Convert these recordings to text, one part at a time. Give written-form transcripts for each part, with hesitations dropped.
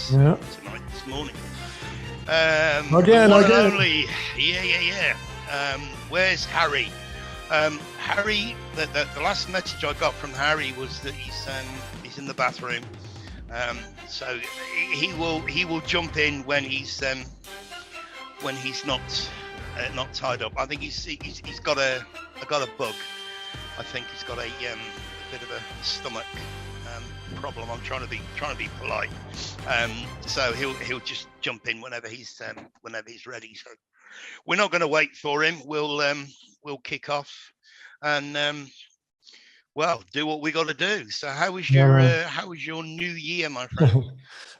tonight, this morning. Again. Only. Yeah. Where's Harry? Harry, the last message I got from Harry was that he's in the bathroom. So he will jump in when he's not tied up. I think he's got a bug. I think he's got a bit of a stomach problem. I'm trying to be polite. So he'll just jump in whenever he's ready. So we're not going to wait for him. We'll kick off and do what we got to do. So how was your new year, my friend?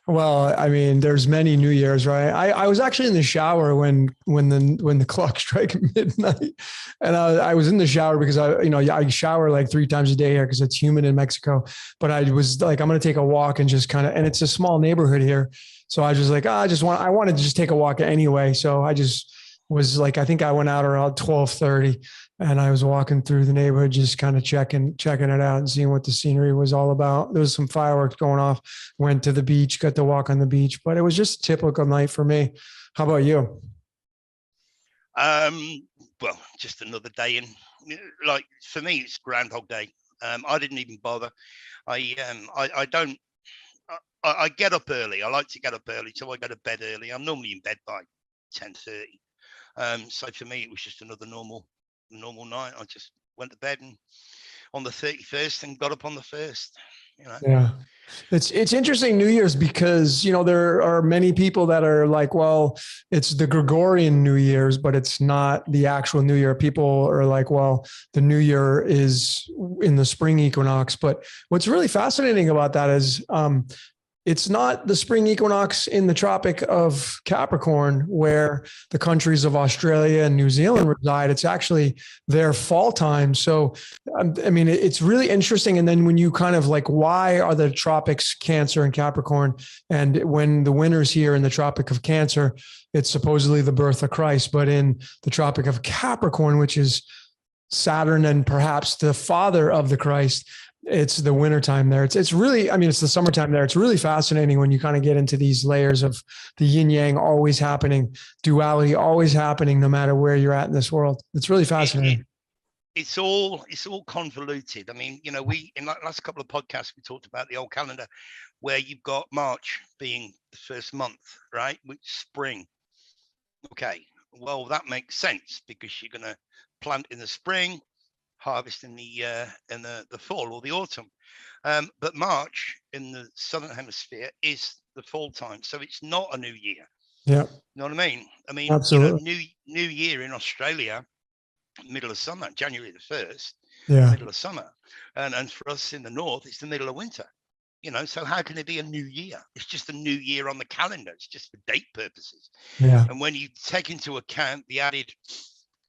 Well, I mean, there's many New Year's, right? I was actually in the shower when the clock struck midnight, and I was in the shower because I shower like 3 times a day here because it's humid in Mexico. But I was like, I'm going to take a walk and just and it's a small neighborhood here, so I was just like, I wanted to just take a walk anyway. So I just was like, I think I went out around 12:30. And I was walking through the neighborhood, just kind of checking it out and seeing what the scenery was all about. There was some fireworks going off, went to the beach, got to walk on the beach, but it was just a typical night for me. How about you? Well, just another day in, like for me, it's Groundhog Day. I didn't even bother. I get up early. I like to get up early, so I go to bed early. I'm normally in bed by 10:30. So for me, it was just another normal night. I just went to bed and on the 31st and got up on the 1st. Yeah, it's interesting New Year's because there are many people that are like, well, it's the Gregorian New Year's, but it's not the actual New Year. People are like, well, the New Year is in the spring equinox. But what's really fascinating about that is it's not the spring equinox in the Tropic of Capricorn where the countries of Australia and New Zealand reside. It's actually their fall time. So, I mean, it's really interesting. And then when you kind of like, why are the tropics Cancer and Capricorn? And when the winter's here in the Tropic of Cancer, it's supposedly the birth of Christ. But in the Tropic of Capricorn, which is Saturn and perhaps the father of the Christ, it's the wintertime there. It's really, I mean, it's the summertime there. It's really fascinating when you kind of get into these layers of the yin yang always happening, duality always happening, no matter where you're at in this world. It's really fascinating. It's all convoluted. I mean, we in the last couple of podcasts, we talked about the old calendar where you've got March being the first month, right? Which spring. Okay. Well, that makes sense because you're going to plant in the spring, harvest in the fall or the autumn, but March in the southern hemisphere is the fall time, so it's not a new year. Yeah, you know what I mean? Absolutely. New year in Australia, middle of summer, January the 1st. Yeah, middle of summer, and for us in the north, it's the middle of winter. So how can it be a new year? It's just a new year on the calendar. It's just for date purposes. Yeah, and when you take into account the added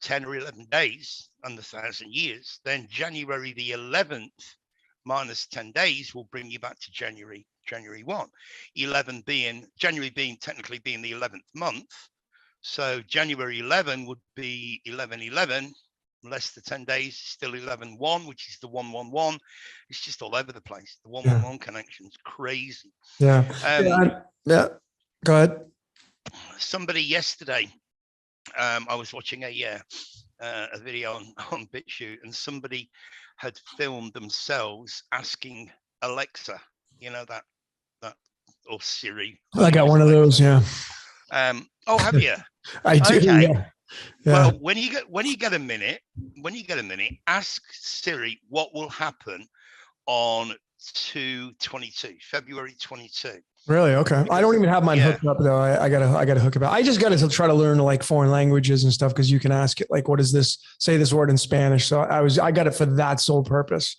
10 or 11 days and the 1,000 years, then January the 11th minus 10 days will bring you back to January 1. January being technically being the 11th month. So January 11 would be 11/11, less the 10 days, still 11/1, which is the 111. It's just all over the place. The 111 connection is crazy. Yeah. Yeah. Go ahead. Somebody yesterday, I was watching a video on BitChute, and somebody had filmed themselves asking Alexa, that or Siri. I got one of those. Yeah. Have you? I do. Okay. Yeah. Well, when you get a minute, ask Siri what will happen on February 22. Really? Okay. I don't even have mine hooked up though. I gotta hook it up. I just gotta try to learn like foreign languages and stuff because you can ask it like, what is this? Say this word in Spanish. So I got it for that sole purpose.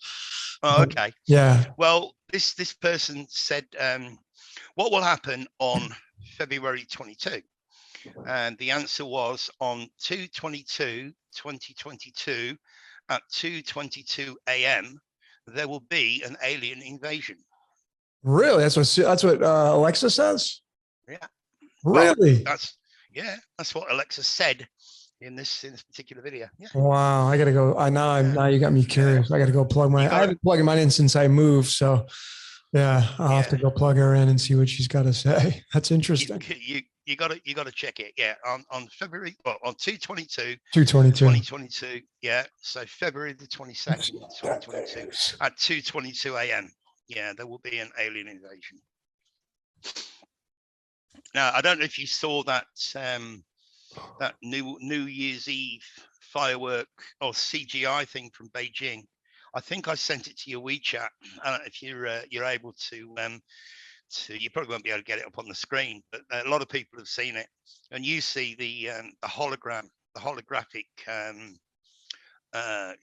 Oh, okay. Yeah. Well, this person said, what will happen on February 22? And the answer was on 2/22/2022 at 2:22 a.m. there will be an alien invasion. Really? That's what Alexa says? Yeah. Really? Well, that's what Alexa said in this particular video. Yeah. Wow. I gotta go. Now you got me curious. I gotta go plug mine. I haven't plugged mine in since I moved. So Yeah, I'll have to go plug her in and see what she's got to say. That's interesting. You got to check it. Yeah, on February, well, on 2/22, 2022. Yeah, so February the 22nd, 2022 at 2:22 a.m. Yeah, there will be an alien invasion. Now, I don't know if you saw that that New Year's Eve firework or CGI thing from Beijing. I think I sent it to your WeChat. If you're able to, you probably won't be able to get it up on the screen, but a lot of people have seen it. And you see the hologram, the holographic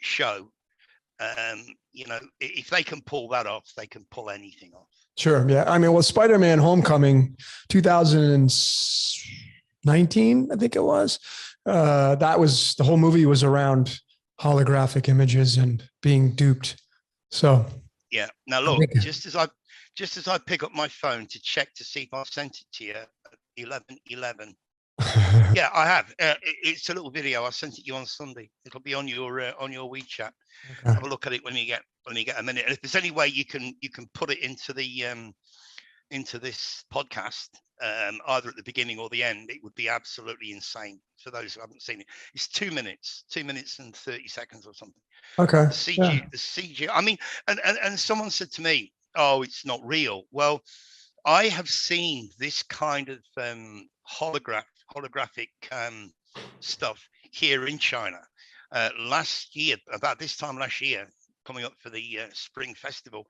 show. You know, if they can pull that off, they can pull anything off. Sure. Yeah. I mean, well, Spider-Man Homecoming 2019, I think it was. That was the whole movie was around holographic images and being duped. So yeah. Now look, just as I pick up my phone to check to see if I've sent it to you at 11:11. Yeah, I have. It's a little video. I sent it you on Sunday. It'll be on your WeChat. Okay. Have a look at it when you get a minute. And if there's any way you can put it into the into this podcast, either at the beginning or the end, it would be absolutely insane for those who haven't seen it. It's 2 minutes and 30 seconds or something. Okay. The CG. I mean, and someone said to me, "Oh, it's not real." Well, I have seen this kind of holographic stuff here in China last year, about this time last year, coming up for the Spring Festival.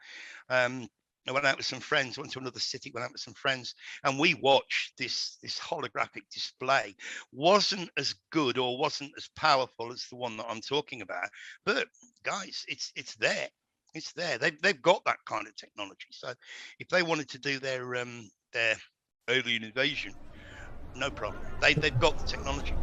I went out with some friends, went to another city, went out with some friends, and we watched this holographic display. Wasn't as good or wasn't as powerful as the one that I'm talking about, but guys, it's there. It's there. They've got that kind of technology. So if they wanted to do their alien invasion, no problem. They've got the technology.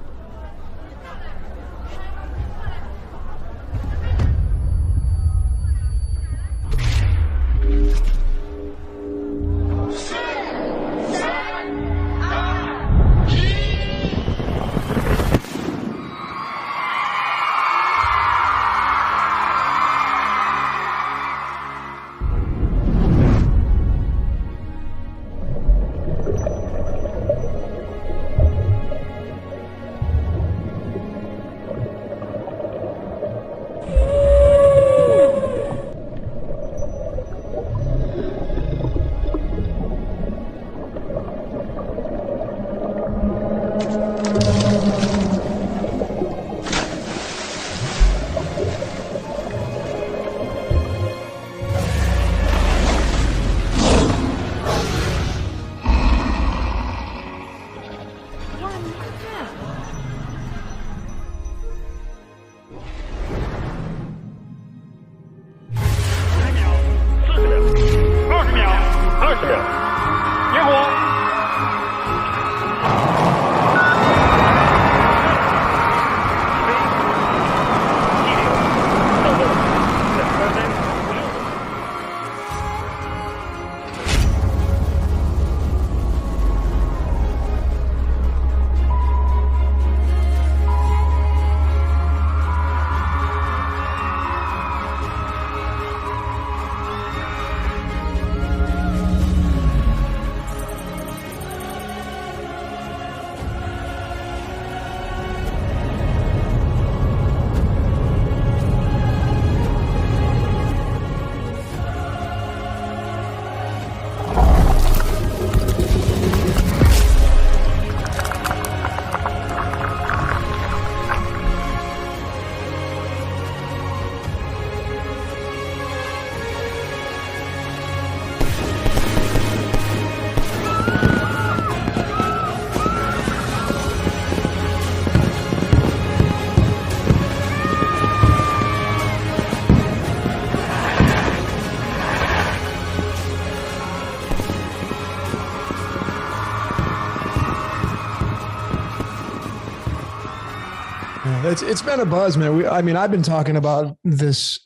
It's been a buzz, man. I mean, I've been talking about this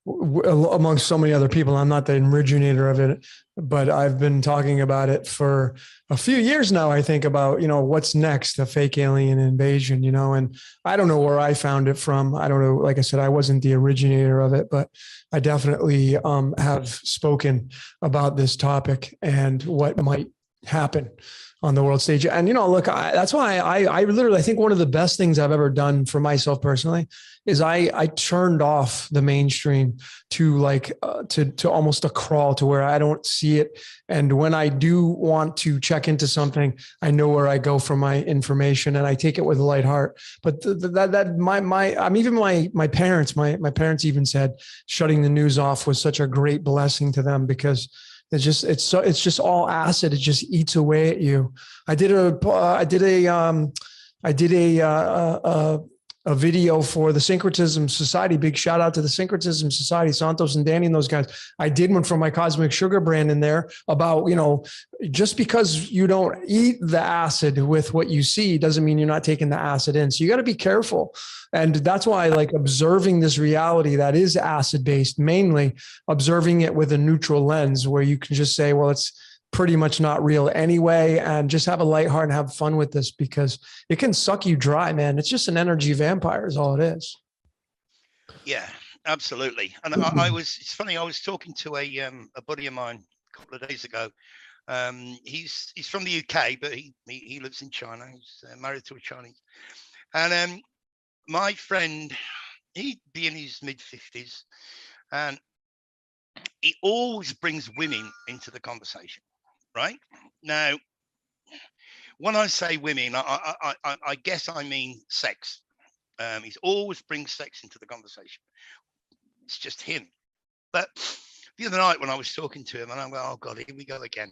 amongst so many other people. I'm not the originator of it, but I've been talking about it for a few years now. I think about, what's next, a fake alien invasion, and I don't know where I found it from. I don't know. Like I said, I wasn't the originator of it, but I definitely have spoken about this topic and what might happen on the world stage. And, look, that's why I literally, I think one of the best things I've ever done for myself personally is I turned off the mainstream to to almost a crawl to where I don't see it. And when I do want to check into something, I know where I go for my information and I take it with a light heart. But my parents even said shutting the news off was such a great blessing to them, because it's just all acid. It just eats away at you. I did a video for the Syncretism Society. Big shout out to the Syncretism Society, Santos and Danny and those guys. I did one for my Cosmic Sugar brand in there about, just because you don't eat the acid with what you see doesn't mean you're not taking the acid in. So you got to be careful. And that's why I like observing this reality that is acid based, mainly observing it with a neutral lens where you can just say, well, it's pretty much not real anyway, and just have a light heart and have fun with this, because it can suck you dry, man. It's just an energy vampire is all it is. Yeah, absolutely. And it's funny, I was talking to a buddy of mine a couple of days ago. He's from the UK, but he lives in China. He's married to a Chinese. And my friend, he'd be in his mid-50s, and he always brings women into the conversation. Right now, when I say women, I guess I mean sex. He's always brings sex into the conversation. It's just him. But the other night when I was talking to him, and I'm like, oh God, here we go again.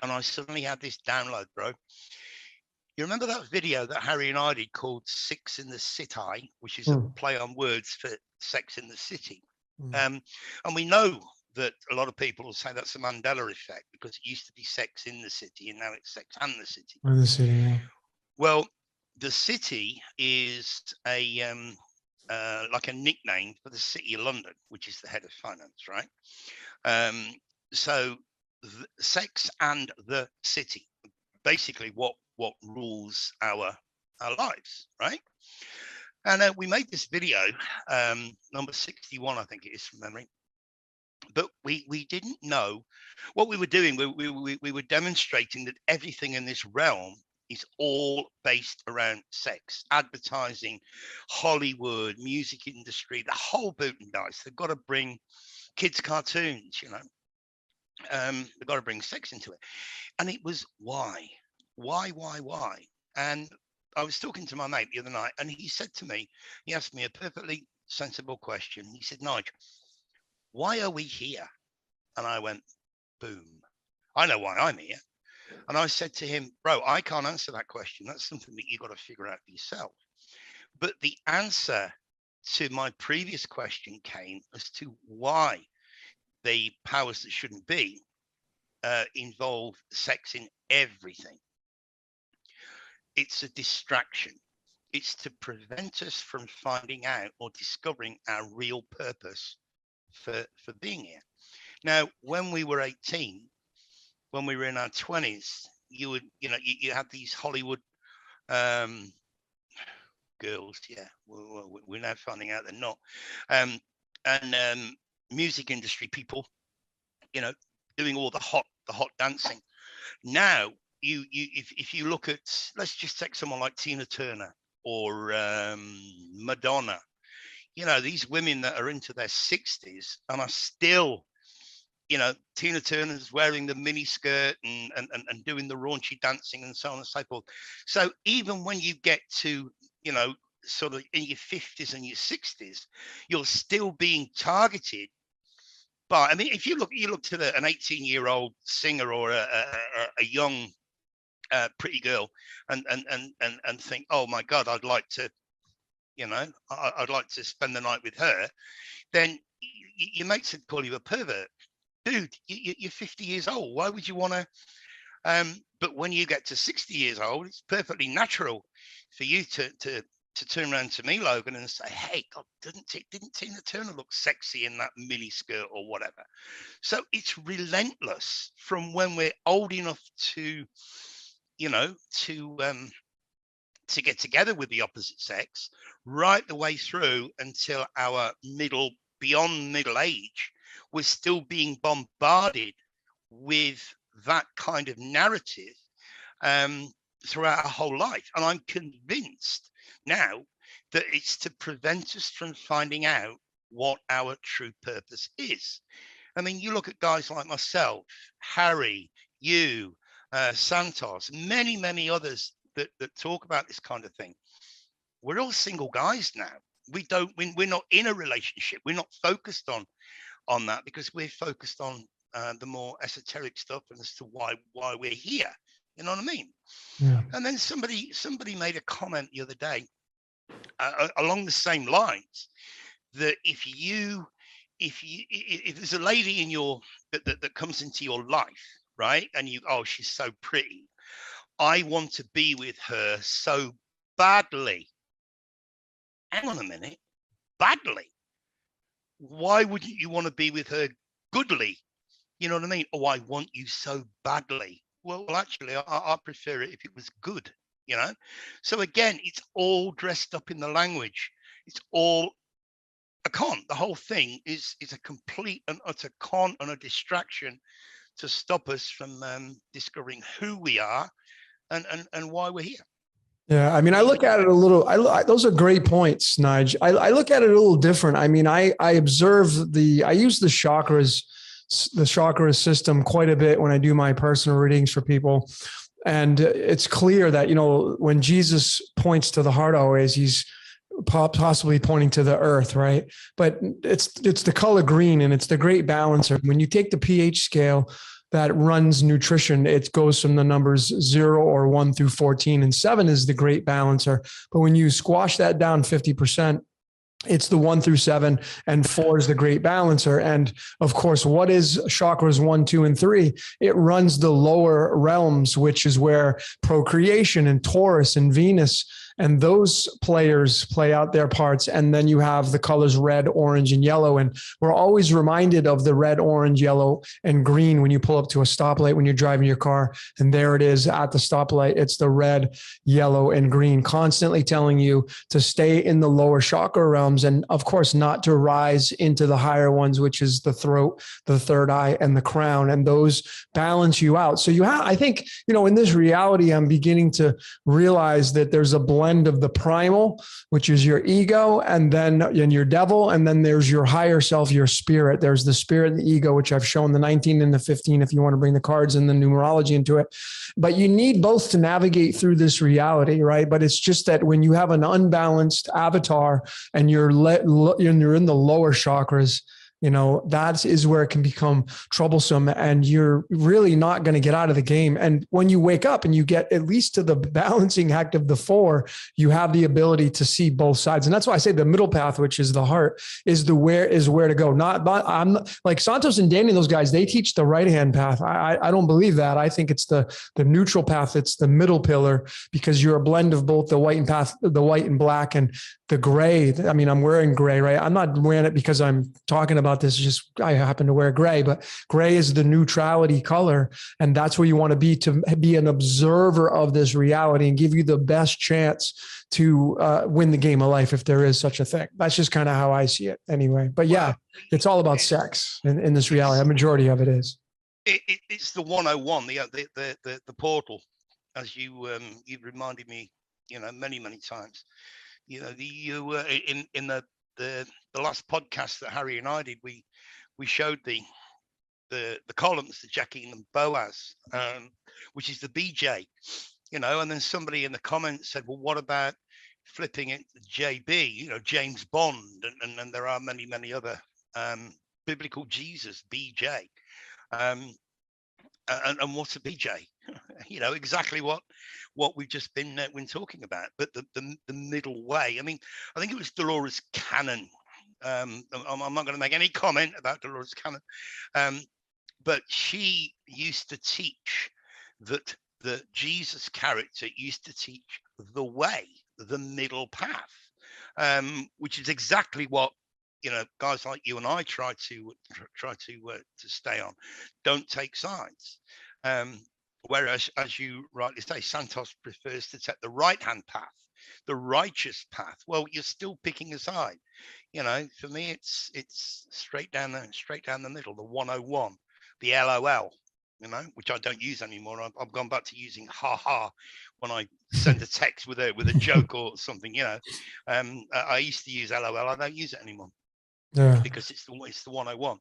And I suddenly had this download, bro. You remember that video that Harry and I did called Six in the City, which is a play on words for Sex in the City. And we know that a lot of people will say that's a Mandela effect, because it used to be sex in the city and now it's sex and the city. In the city, yeah. Well, the city is a like a nickname for the City of London, which is the head of finance, right? So sex and the city, basically what rules our lives, right? And we made this video, number 61, I think it is from memory. But we didn't know what we were doing. We were demonstrating that everything in this realm is all based around sex, advertising, Hollywood, music industry, the whole boot and dice. They've got to bring kids' cartoons, they've got to bring sex into it. And it was why? And I was talking to my mate the other night, and he said to me, he asked me a perfectly sensible question. He said, Nigel, why are we here? And I went, boom. I know why I'm here. And I said to him, bro, I can't answer that question. That's something that you've got to figure out for yourself. But the answer to my previous question came as to why the powers that shouldn't be involve sex in everything. It's a distraction. It's to prevent us from finding out or discovering our real purpose for being here. Now, when we were 18, when we were in our 20s, you had these Hollywood girls. Yeah, we're now finding out they're not. And music industry people, doing all the hot dancing. Now, if you look at, let's just take someone like Tina Turner or Madonna. These women that are into their 60s and are still, Tina Turner's wearing the mini skirt and doing the raunchy dancing and so on and so forth. So even when you get to, sort of in your 50s and your 60s, you're still being targeted by, I mean, if you look to an 18-year-old singer or a young pretty girl and think, oh my God, I'd like to, I'd like to spend the night with her, then your mates would call you a pervert. Dude, you're 50 years old. Why would you want to? But when you get to 60 years old, it's perfectly natural for you to to turn around to me, Logan, and say, hey, God, didn't Tina Turner look sexy in that mini skirt or whatever? So it's relentless from when we're old enough to, you know, to get together with the opposite sex, right the way through until our beyond middle age. We're still being bombarded with that kind of narrative throughout our whole life. And I'm convinced now that it's to prevent us from finding out what our true purpose is. I mean, you look at guys like myself, Harry, you, Santos, many others that talk about this kind of thing. We're all single guys now. We're not in a relationship. We're not focused on that, because we're focused on the more esoteric stuff and as to why we're here. You know what I mean? Yeah. And then somebody made a comment the other day along the same lines, that if there's a lady in your that comes into your life, right, and she's so pretty, I want to be with her so badly. Hang on a minute, badly? Why wouldn't you want to be with her goodly? You know what I mean? Oh, I want you so badly. Well, actually, I prefer it if it was good, you know? So again, it's all dressed up in the language. It's all a con. The whole thing is a complete and utter con and a distraction to stop us from discovering who we are and why we're here. Yeah, I mean, I look at it a little. Those are great points, Nige. I look at it a little different. I mean, I observe I use the chakra system quite a bit when I do my personal readings for people, and it's clear that, you know, when Jesus points to the heart, always he's possibly pointing to the earth, right? But it's the color green, and it's the great balancer. When you take the pH scale that runs nutrition, it goes from the numbers 0 or 1 through 14, and 7 is the great balancer. But when you squash that down 50%, it's the 1 through 7, and 4 is the great balancer. And of course, what is chakras 1, 2, and 3? It runs the lower realms, which is where procreation and Taurus and Venus and those players play out their parts. And then you have the colors red, orange, and yellow. And we're always reminded of the red, orange, yellow, and green when you pull up to a stoplight, when you're driving your car. And there it is at the stoplight. It's the red, yellow, and green, constantly telling you to stay in the lower chakra realms. And of course, not to rise into the higher ones, which is the throat, the third eye, and the crown. And those balance you out. So I think, you know, in this reality, I'm beginning to realize that there's a blend of the primal, which is your ego, and then your devil, and then there's your higher self, your spirit. There's the spirit and the ego, which I've shown the 19 and the 15 if you want to bring the cards and the numerology into it. But you need both to navigate through this reality, right? But it's just that when you have an unbalanced avatar and you're in the lower chakras, you know, that is where it can become troublesome, and you're really not going to get out of the game. And when you wake up and you get at least to the balancing act of the 4, you have the ability to see both sides. And that's why I say the middle path, which is the heart, is where to go. Not I'm like Santos and Danny, those guys, they teach the right-hand path. I don't believe that. I think it's the neutral path. It's the middle pillar, because you're a blend of both the white and black, and the gray. I mean, I'm wearing gray, right? I'm not wearing it because I'm talking about this. Just I happen to wear gray, but gray is the neutrality color. And that's where you want to be an observer of this reality and give you the best chance to win the game of life, if there is such a thing. That's just kind of how I see it anyway. But yeah, it's all about sex in this reality. A majority of it is. It's the 101, the portal, as you've reminded me, you know, many times. You know, in the last podcast that Harry and I did, we showed the columns, the Jackie and Boaz, which is the BJ, you know, and then somebody in the comments said, well, what about flipping it to JB, you know, James Bond, and there are many other biblical Jesus, BJ, and what's a BJ? You know, exactly what we've just been talking about. But the middle way. I mean, I think it was Dolores Cannon. I'm not going to make any comment about Dolores Cannon, but she used to teach that the Jesus character used to teach the way, the middle path, which is exactly what, you know, guys like you and I try to stay on. Don't take sides. Whereas, as you rightly say, Santos prefers to take the right-hand path, the righteous path. Well, you're still picking a side. You know, for me, it's straight down the middle, the 101, the LOL. You know, which I don't use anymore. I've gone back to using ha when I send a text with a joke or something. You know, I used to use LOL. I don't use it anymore. Yeah. Because it's the 101.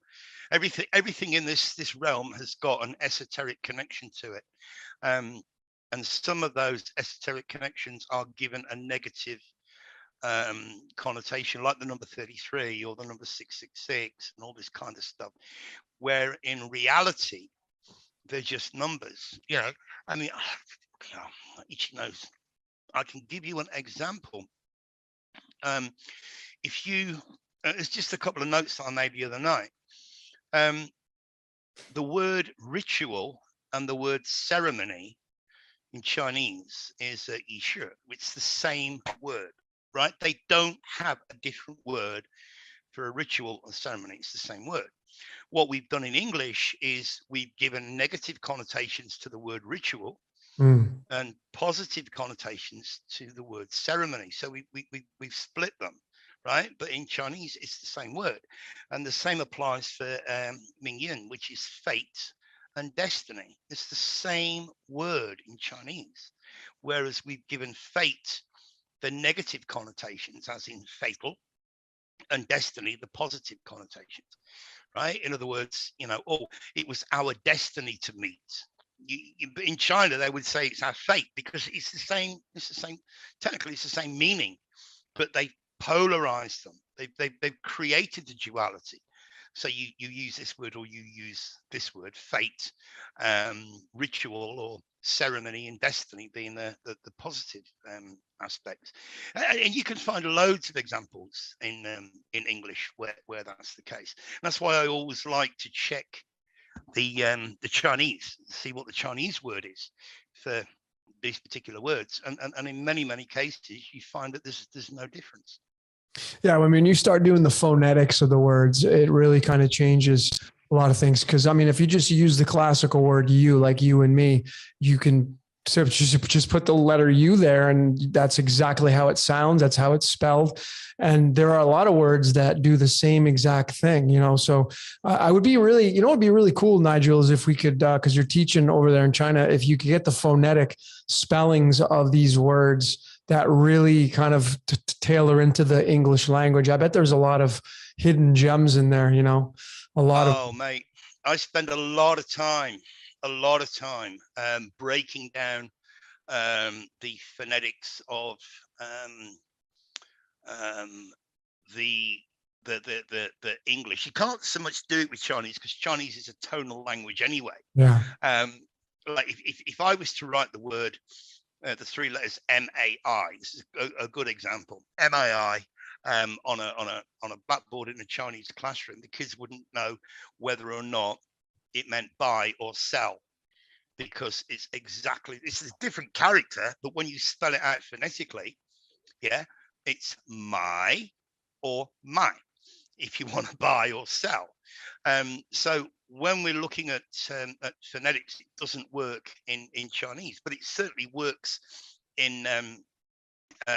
Everything in this realm has got an esoteric connection to it, and some of those esoteric connections are given a negative connotation, like the number 33 or the number 666 and all this kind of stuff, where in reality they're just numbers. You know, I mean, each knows. I can give you an example. If you it's just a couple of notes that I made the other night. The word ritual and the word ceremony in Chinese is yishu. It's the same word, right? They don't have a different word for a ritual or ceremony. It's the same word. What we've done in English is we've given negative connotations to the word ritual and positive connotations to the word ceremony. So we've split them, right? But in Chinese, it's the same word. And the same applies for Mingyun, which is fate and destiny. It's the same word in Chinese, whereas we've given fate the negative connotations, as in fatal, and destiny the positive connotations, right? In other words, you know, oh, it was our destiny to meet. In China, they would say it's our fate, because it's the same. Technically, it's the same meaning, but they polarized them. They've created the duality. So you use this word or you use this word, fate, ritual or ceremony, and destiny being the positive aspects. And you can find loads of examples in English where that's the case. And that's why I always like to check the Chinese, see what the Chinese word is for these particular words. And in many cases, you find that there's no difference. Yeah, I mean, you start doing the phonetics of the words, it really kind of changes a lot of things. Because I mean, if you just use the classical word "you," like you and me, you can just put the letter "u" there, and that's exactly how it sounds. That's how it's spelled. And there are a lot of words that do the same exact thing, you know. So I would be really, you know, it'd be really cool, Nigel, is if we could, because you're teaching over there in China, if you could get the phonetic spellings of these words that really kind of tailor into the English language. I bet there's a lot of hidden gems in there, you know, a lot of. Oh, mate, I spend a lot of time breaking down the phonetics of the English. You can't so much do it with Chinese because Chinese is a tonal language anyway. Yeah. Like if I was to write the word, the three letters MAI, this is a good example. MAI on a blackboard in a Chinese classroom, the kids wouldn't know whether or not it meant buy or sell, because it's a different character, but when you spell it out phonetically, yeah, it's my or my, if you want to buy or sell. So when we're looking at phonetics, it doesn't work in Chinese, but it certainly works in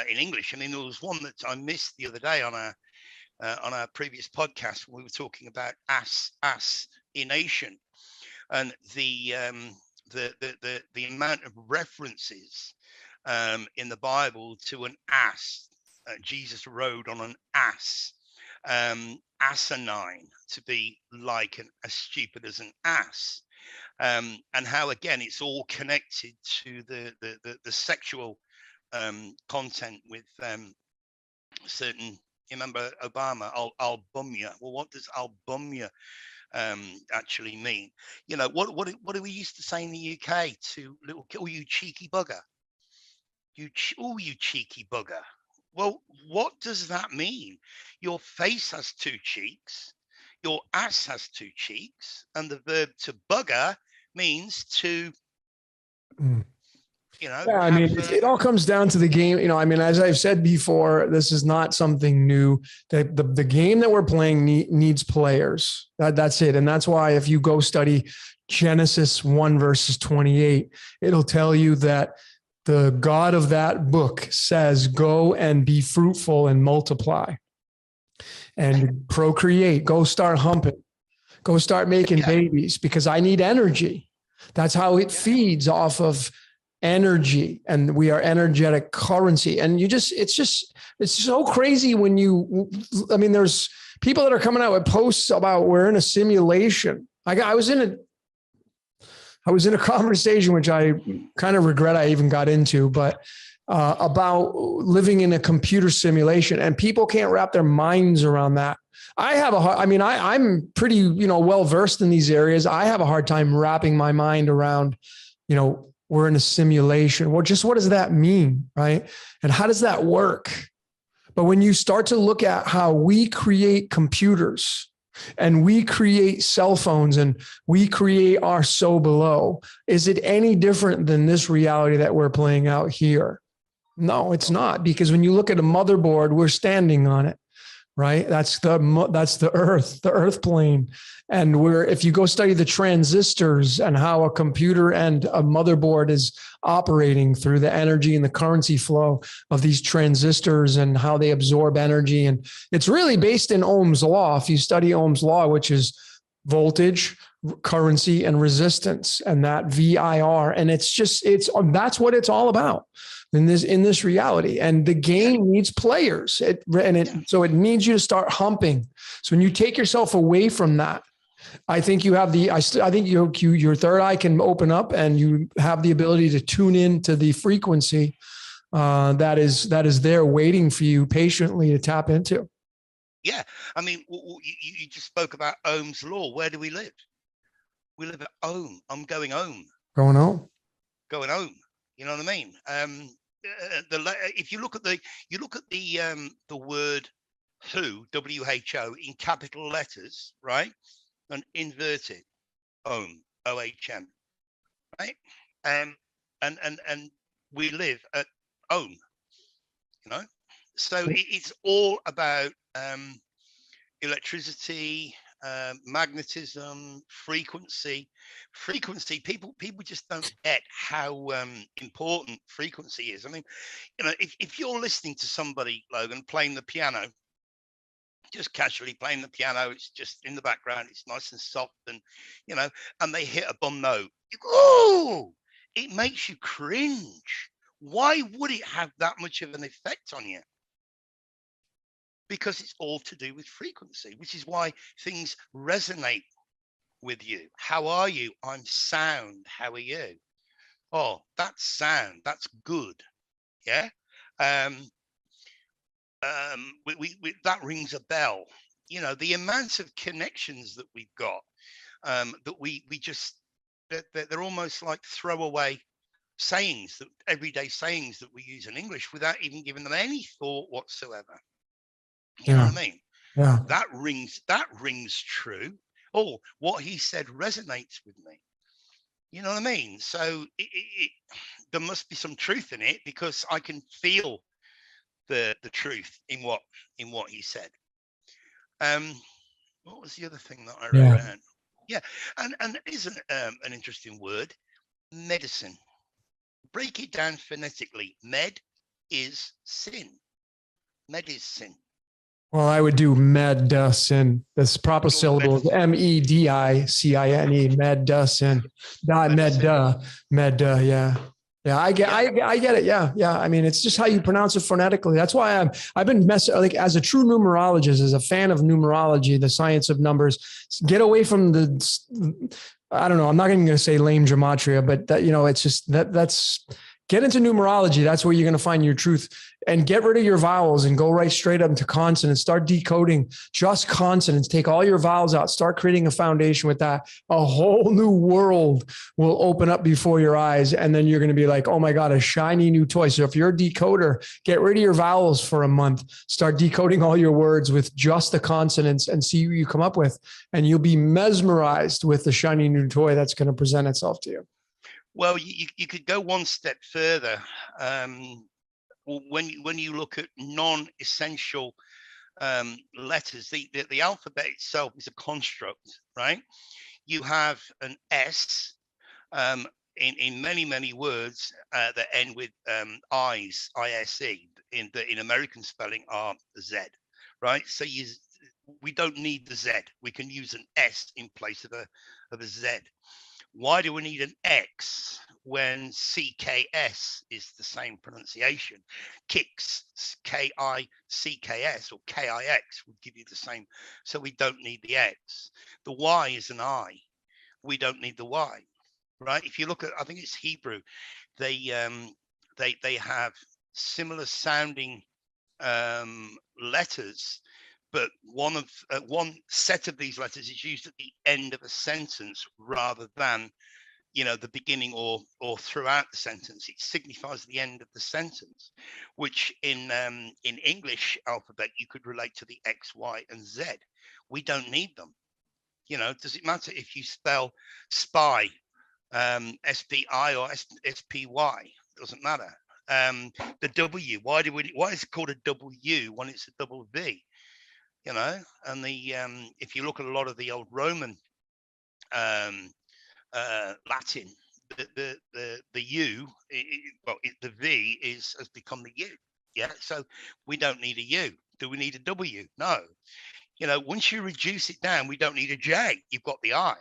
English. I mean, there was one that I missed the other day on our previous podcast when we were talking about assination, and the amount of references in the Bible to an ass. Jesus rode on an ass. Asinine, to be like as stupid as an ass, and how again it's all connected to the sexual content with certain. You remember Obama, albumia. Well, what does albumia actually mean? You know, what do we used to say in the UK to little, oh, you cheeky bugger, you cheeky bugger. Well, what does that mean? Your face has two cheeks, your ass has two cheeks, and the verb to bugger means to You know, Yeah, I mean, it all comes down to the game. You know, I mean, as I've said before, this is not something new. The game that we're playing needs players. That's it. And that's why if you go study Genesis 1 verses 28, it'll tell you that the God of that book says, go and be fruitful and multiply and procreate. Go start humping. Go start making babies because I need energy. That's how it feeds off of energy, and we are energetic currency. And it's so crazy when I mean, there's people that are coming out with posts about we're in a simulation. I was in a conversation, which I kind of regret I even got into, but about living in a computer simulation, and people can't wrap their minds around that. I'm pretty, well versed in these areas. I have a hard time wrapping my mind around, we're in a simulation. Well, just what does that mean, right? And how does that work? But when you start to look at how we create computers and we create cell phones and we create our so below, is it any different than this reality that we're playing out here? No, it's not, because when you look at a motherboard, we're standing on it, right? That's the earth plane. And if you go study the transistors and how a computer and a motherboard is operating through the energy and the currency flow of these transistors and how they absorb energy. And it's really based in Ohm's law. If you study Ohm's law, which is voltage, currency, and resistance, and that VIR. And that's what it's all about in this reality. And the game needs players. So it needs you to start humping. So when you take yourself away from that, I think you have your third eye can open up, and you have the ability to tune in to the frequency that is there waiting for you patiently to tap into. Yeah. I mean, you just spoke about Ohm's law. Where do we live? We live at Ohm. I'm going Ohm. Going home. Going Ohm. You know what I mean? If you look at the word WHO in capital letters, right, and invert it, Ohm, OHM, right, and we live at Ohm, so it's all about electricity, magnetism, frequency. People just don't get how important frequency is. I mean, if you're listening to somebody, Logan, playing the piano, just casually playing the piano, it's just in the background, it's nice and soft, and and they hit a bum note, oh, it makes you cringe. Why would it have that much of an effect on you? Because it's all to do with frequency, which is why things resonate with you. How are you? I'm sound. How are you? Oh, that's sound. That's good. Yeah. That rings a bell. The amount of connections that we've got, they're almost like throwaway sayings, that everyday sayings that we use in English without even giving them any thought whatsoever. You know what I mean? Yeah. That rings true. Oh, what he said resonates with me. You know what I mean? So there must be some truth in it, because I can feel the truth in what he said. What was the other thing that I wrote down? Yeah, and isn't an interesting word, medicine. Break it down phonetically. Med is sin. Med is sin. Well, I would do medicine. This proper syllable is MEDICINE. Medicine. Not medda. Yeah. Yeah, I get it. Yeah. I mean, it's just how you pronounce it phonetically. That's why I've been as a true numerologist, as a fan of numerology, the science of numbers. Get away from I don't know. I'm not even going to say lame gematria, but it's just that's get into numerology. That's where you're going to find your truth, and get rid of your vowels and go right straight up to consonants. Start decoding just consonants. Take all your vowels out. Start creating a foundation with that. A whole new world will open up before your eyes. And then you're going to be like, oh my God, a shiny new toy. So if you're a decoder, get rid of your vowels for a month. Start decoding all your words with just the consonants and see what you come up with. And you'll be mesmerized with the shiny new toy that's going to present itself to you. Well, you could go one step further. When you look at non-essential letters, the alphabet itself is a construct, right? You have an S in many words that end with I's, I-S-E. In American spelling are Z, right? So we don't need the Z. We can use an S in place of a Z. Why do we need an X when CKS is the same pronunciation? Kicks, KICKS or KIX would give you the same. So we don't need the X. The Y is an I. We don't need the Y, right? If you look at, I think it's Hebrew, they have similar sounding letters, but one set of these letters is used at the end of a sentence rather than, you know, the beginning or throughout the sentence. It signifies the end of the sentence, which in English alphabet you could relate to the X, Y, and Z. We don't need them. You know, does it matter if you spell spy SPI or SPY? Doesn't matter. The W, why is it called a W when it's a double V? You know, and if you look at a lot of the old Roman Latin, the U, the V has become the U. Yeah, so we don't need a U. Do we need a W? No. You know, once you reduce it down, we don't need a J. You've got the I.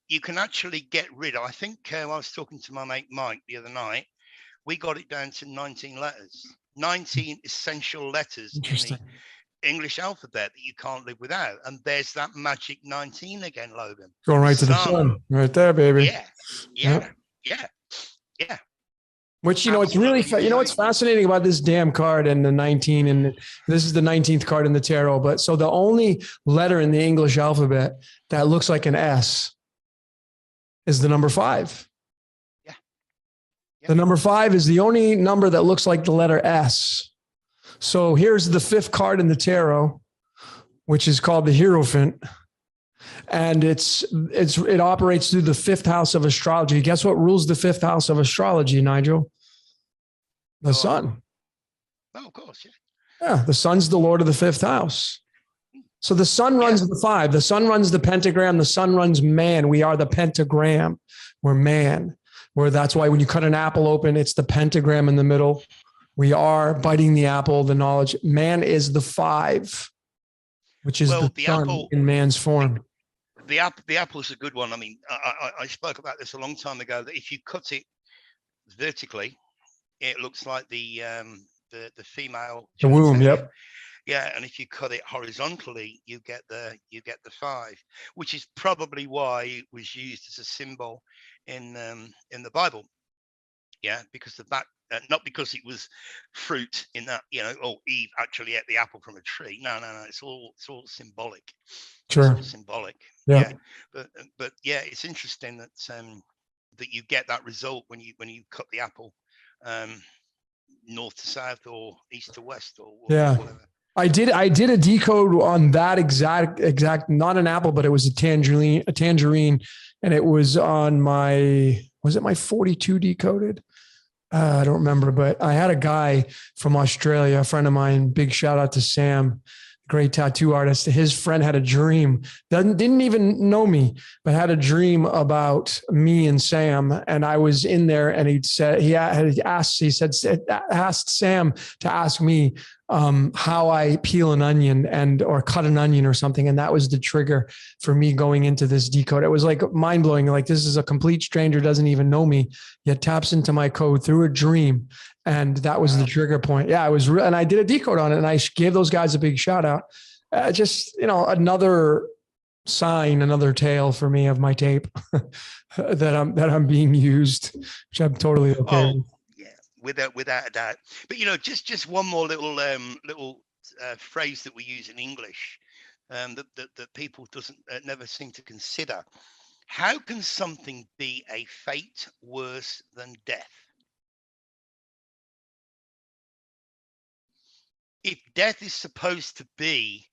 You can actually get rid of, I think I was talking to my mate Mike the other night, we got it down to 19 letters, 19 essential letters in the English alphabet that you can't live without. And there's that magic 19 again, Logan. Going right to the sun. Right there, baby. Yeah. Which, you know, it's really, you know, what's fascinating about this damn card and the 19, and this is the 19th card in the tarot. But so the only letter in the English alphabet that looks like an S is the number 5. Yeah. The number 5 is the only number that looks like the letter S. So here's the 5th card in the tarot, which is called the Hierophant. And it operates through the 5th house of astrology. Guess what rules the 5th house of astrology, Nigel? The sun. Oh, of course, yeah. Yeah, the sun's the lord of the 5th house. So the sun runs the 5. The sun runs the pentagram. The sun runs man. We are the pentagram. We're man. That's why when you cut an apple open, it's the pentagram in the middle. We are biting the apple, the knowledge. Man is the 5, which is the sun apple, in man's form. The apple is a good one. I mean, I spoke about this a long time ago, that if you cut it vertically, it looks like the female. The womb, yep. Yeah, and if you cut it horizontally, you get the 5, which is probably why it was used as a symbol in the Bible. Yeah, because of that. Not because it was fruit in that, you know, Eve actually ate the apple from a tree. No. It's all symbolic. Sure. It's all symbolic. Yeah. But yeah, it's interesting that that you get that result when you cut the apple north to south or east to west or whatever. I did a decode on that exact, not an apple, but it was a tangerine, and it was on was it my 42 decoded? I don't remember, but I had a guy from Australia, a friend of mine, big shout out to Sam, great tattoo artist. His friend had a dream, didn't even know me, but had a dream about me and Sam. And I was in there, and he asked Sam to ask me how I peel an onion or cut an onion or something. And that was the trigger for me going into this decode. It was like mind blowing. Like, this is a complete stranger, doesn't even know me, yet taps into my code through a dream. And that was the trigger point. Yeah, I was, and I did a decode on it, and I gave those guys a big shout out. Just, you know, another sign, another tale for me of my tape that I'm being used, which I'm totally okay with. Without a doubt. But, you know, just one more little phrase that we use in English that people never seem to consider. How can something be a fate worse than death? If death is supposed to be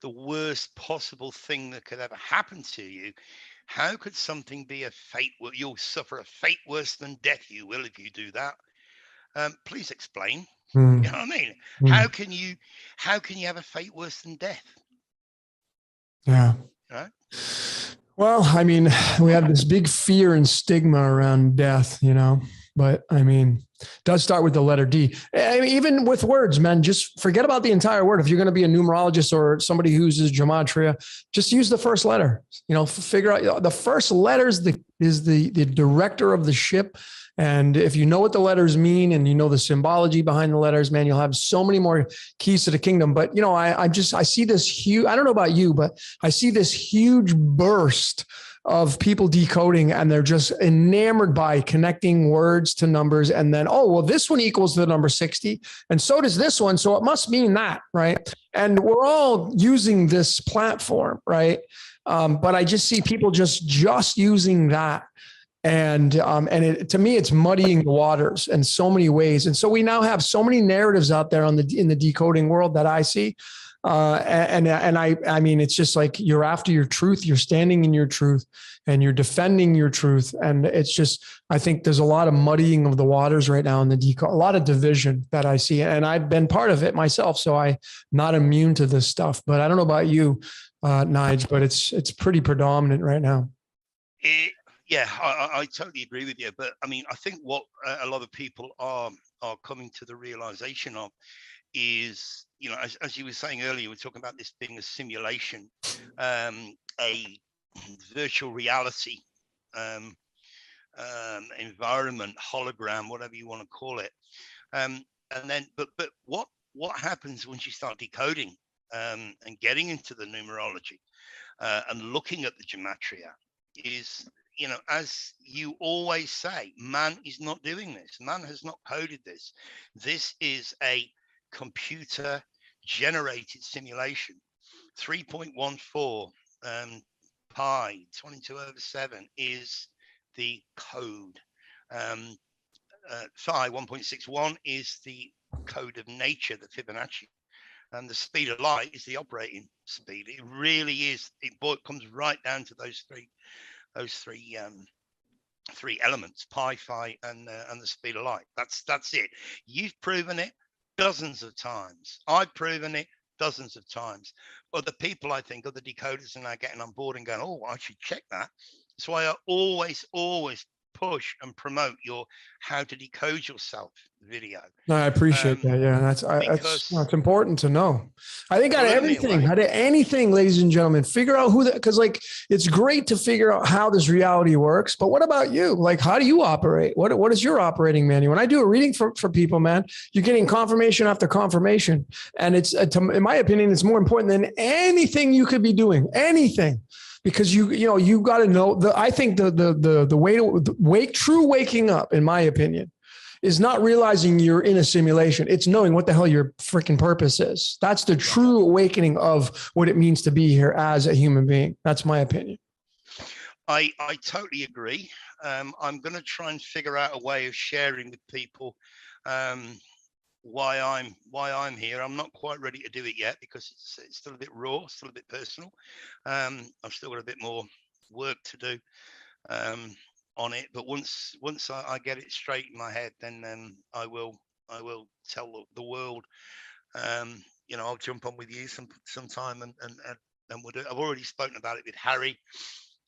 the worst possible thing that could ever happen to you, How could something be a fate? You'll suffer a fate worse than death. You will if you do that. Please explain. Mm. You know what I mean? Mm. How can you have a fate worse than death? Yeah. Right? Well, I mean, we have this big fear and stigma around death, you know, but I mean, it does start with the letter D. I mean, even with words, man, just forget about the entire word. If you're going to be a numerologist or somebody who uses gematria, just use the first letter, you know, figure out the first letter is the director of the ship. And if you know what the letters mean and you know the symbology behind the letters, man, you'll have so many more keys to the kingdom. But, you know, I see this huge, I don't know about you, but I see this huge burst of people decoding, and they're just enamored by connecting words to numbers. And then, oh, well, this one equals the number 60. And so does this one. So it must mean that, right? And we're all using this platform, right? But I just see people just using that. And to me, it's muddying the waters in so many ways. And so we now have so many narratives out there in the decoding world that I see. I mean, it's just like you're after your truth, you're standing in your truth, and you're defending your truth. And it's just, I think there's a lot of muddying of the waters right now in the decode, a lot of division that I see. And I've been part of it myself, so I'm not immune to this stuff. But I don't know about you, Nige, but it's pretty predominant right now. Yeah, I totally agree with you. But I mean, I think what a lot of people are coming to the realization of is, you know, as you were saying earlier, we're talking about this being a simulation, a virtual reality environment, hologram, whatever you want to call it. And then, but what happens once you start decoding and getting into the numerology and looking at the gematria is, you know, as you always say, man is not doing this. Man has not coded this. This is a computer generated simulation. 3.14 pi 22/7 is the code. Phi 1.61 is the code of nature, the Fibonacci. And the speed of light is the operating speed. It really is. It comes right down to those three elements: pi, phi, and the speed of light. That's it. You've proven it dozens of times. I've proven it dozens of times. Other people, I think, other decoders are now getting on board and going, "Oh, I should check that." That's why I always push and promote your How to Decode Yourself video. No, I appreciate that. Yeah, that's important to know. I think out of anything, ladies and gentlemen, figure out because like it's great to figure out how this reality works. But what about you? Like, how do you operate? What is your operating manual? When I do a reading for people, man, you're getting confirmation after confirmation, and it's in my opinion, it's more important than anything you could be doing. Anything. Because you got to know I think the way to true waking up, in my opinion, is not realizing you're in a simulation. It's knowing what the hell your freaking purpose is. That's the true awakening of what it means to be here as a human being. That's my opinion. I totally agree. I'm going to try and figure out a way of sharing with people why I'm here. I'm not quite ready to do it yet because it's still a bit raw, still a bit personal. I've still got a bit more work to do on it. But once I get it straight in my head, then I will tell the world. You know, I'll jump on with you sometime and we'll do it. I've already spoken about it with Harry.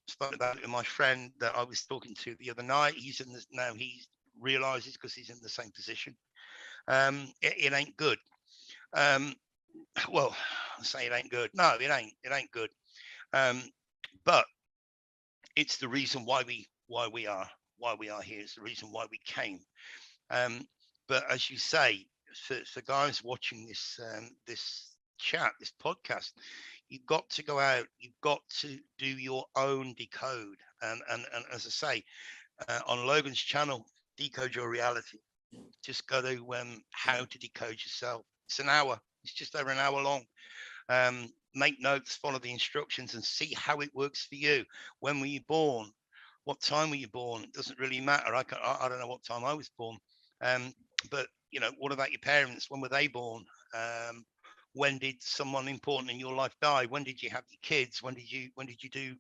Spoken about it with my friend that I was talking to the other night. He's in this now. He realizes because he's in the same position. It ain't good. Well, I say it ain't good. No, it ain't good. But it's the reason why we are here. It's the reason why we came. But as you say, for guys watching this chat, this podcast, you've got to go out. You've got to do your own decode. And as I say, on Logan's channel, Decode Your Reality. Just go to How to Decode Yourself. It's an hour. It's just over an hour long. Make notes, follow the instructions, and see how it works for you. When were you born? What time were you born? It doesn't really matter. I don't know what time I was born. But you know, what about your parents? When were they born? When did someone important in your life die? When did you have your kids? When did you do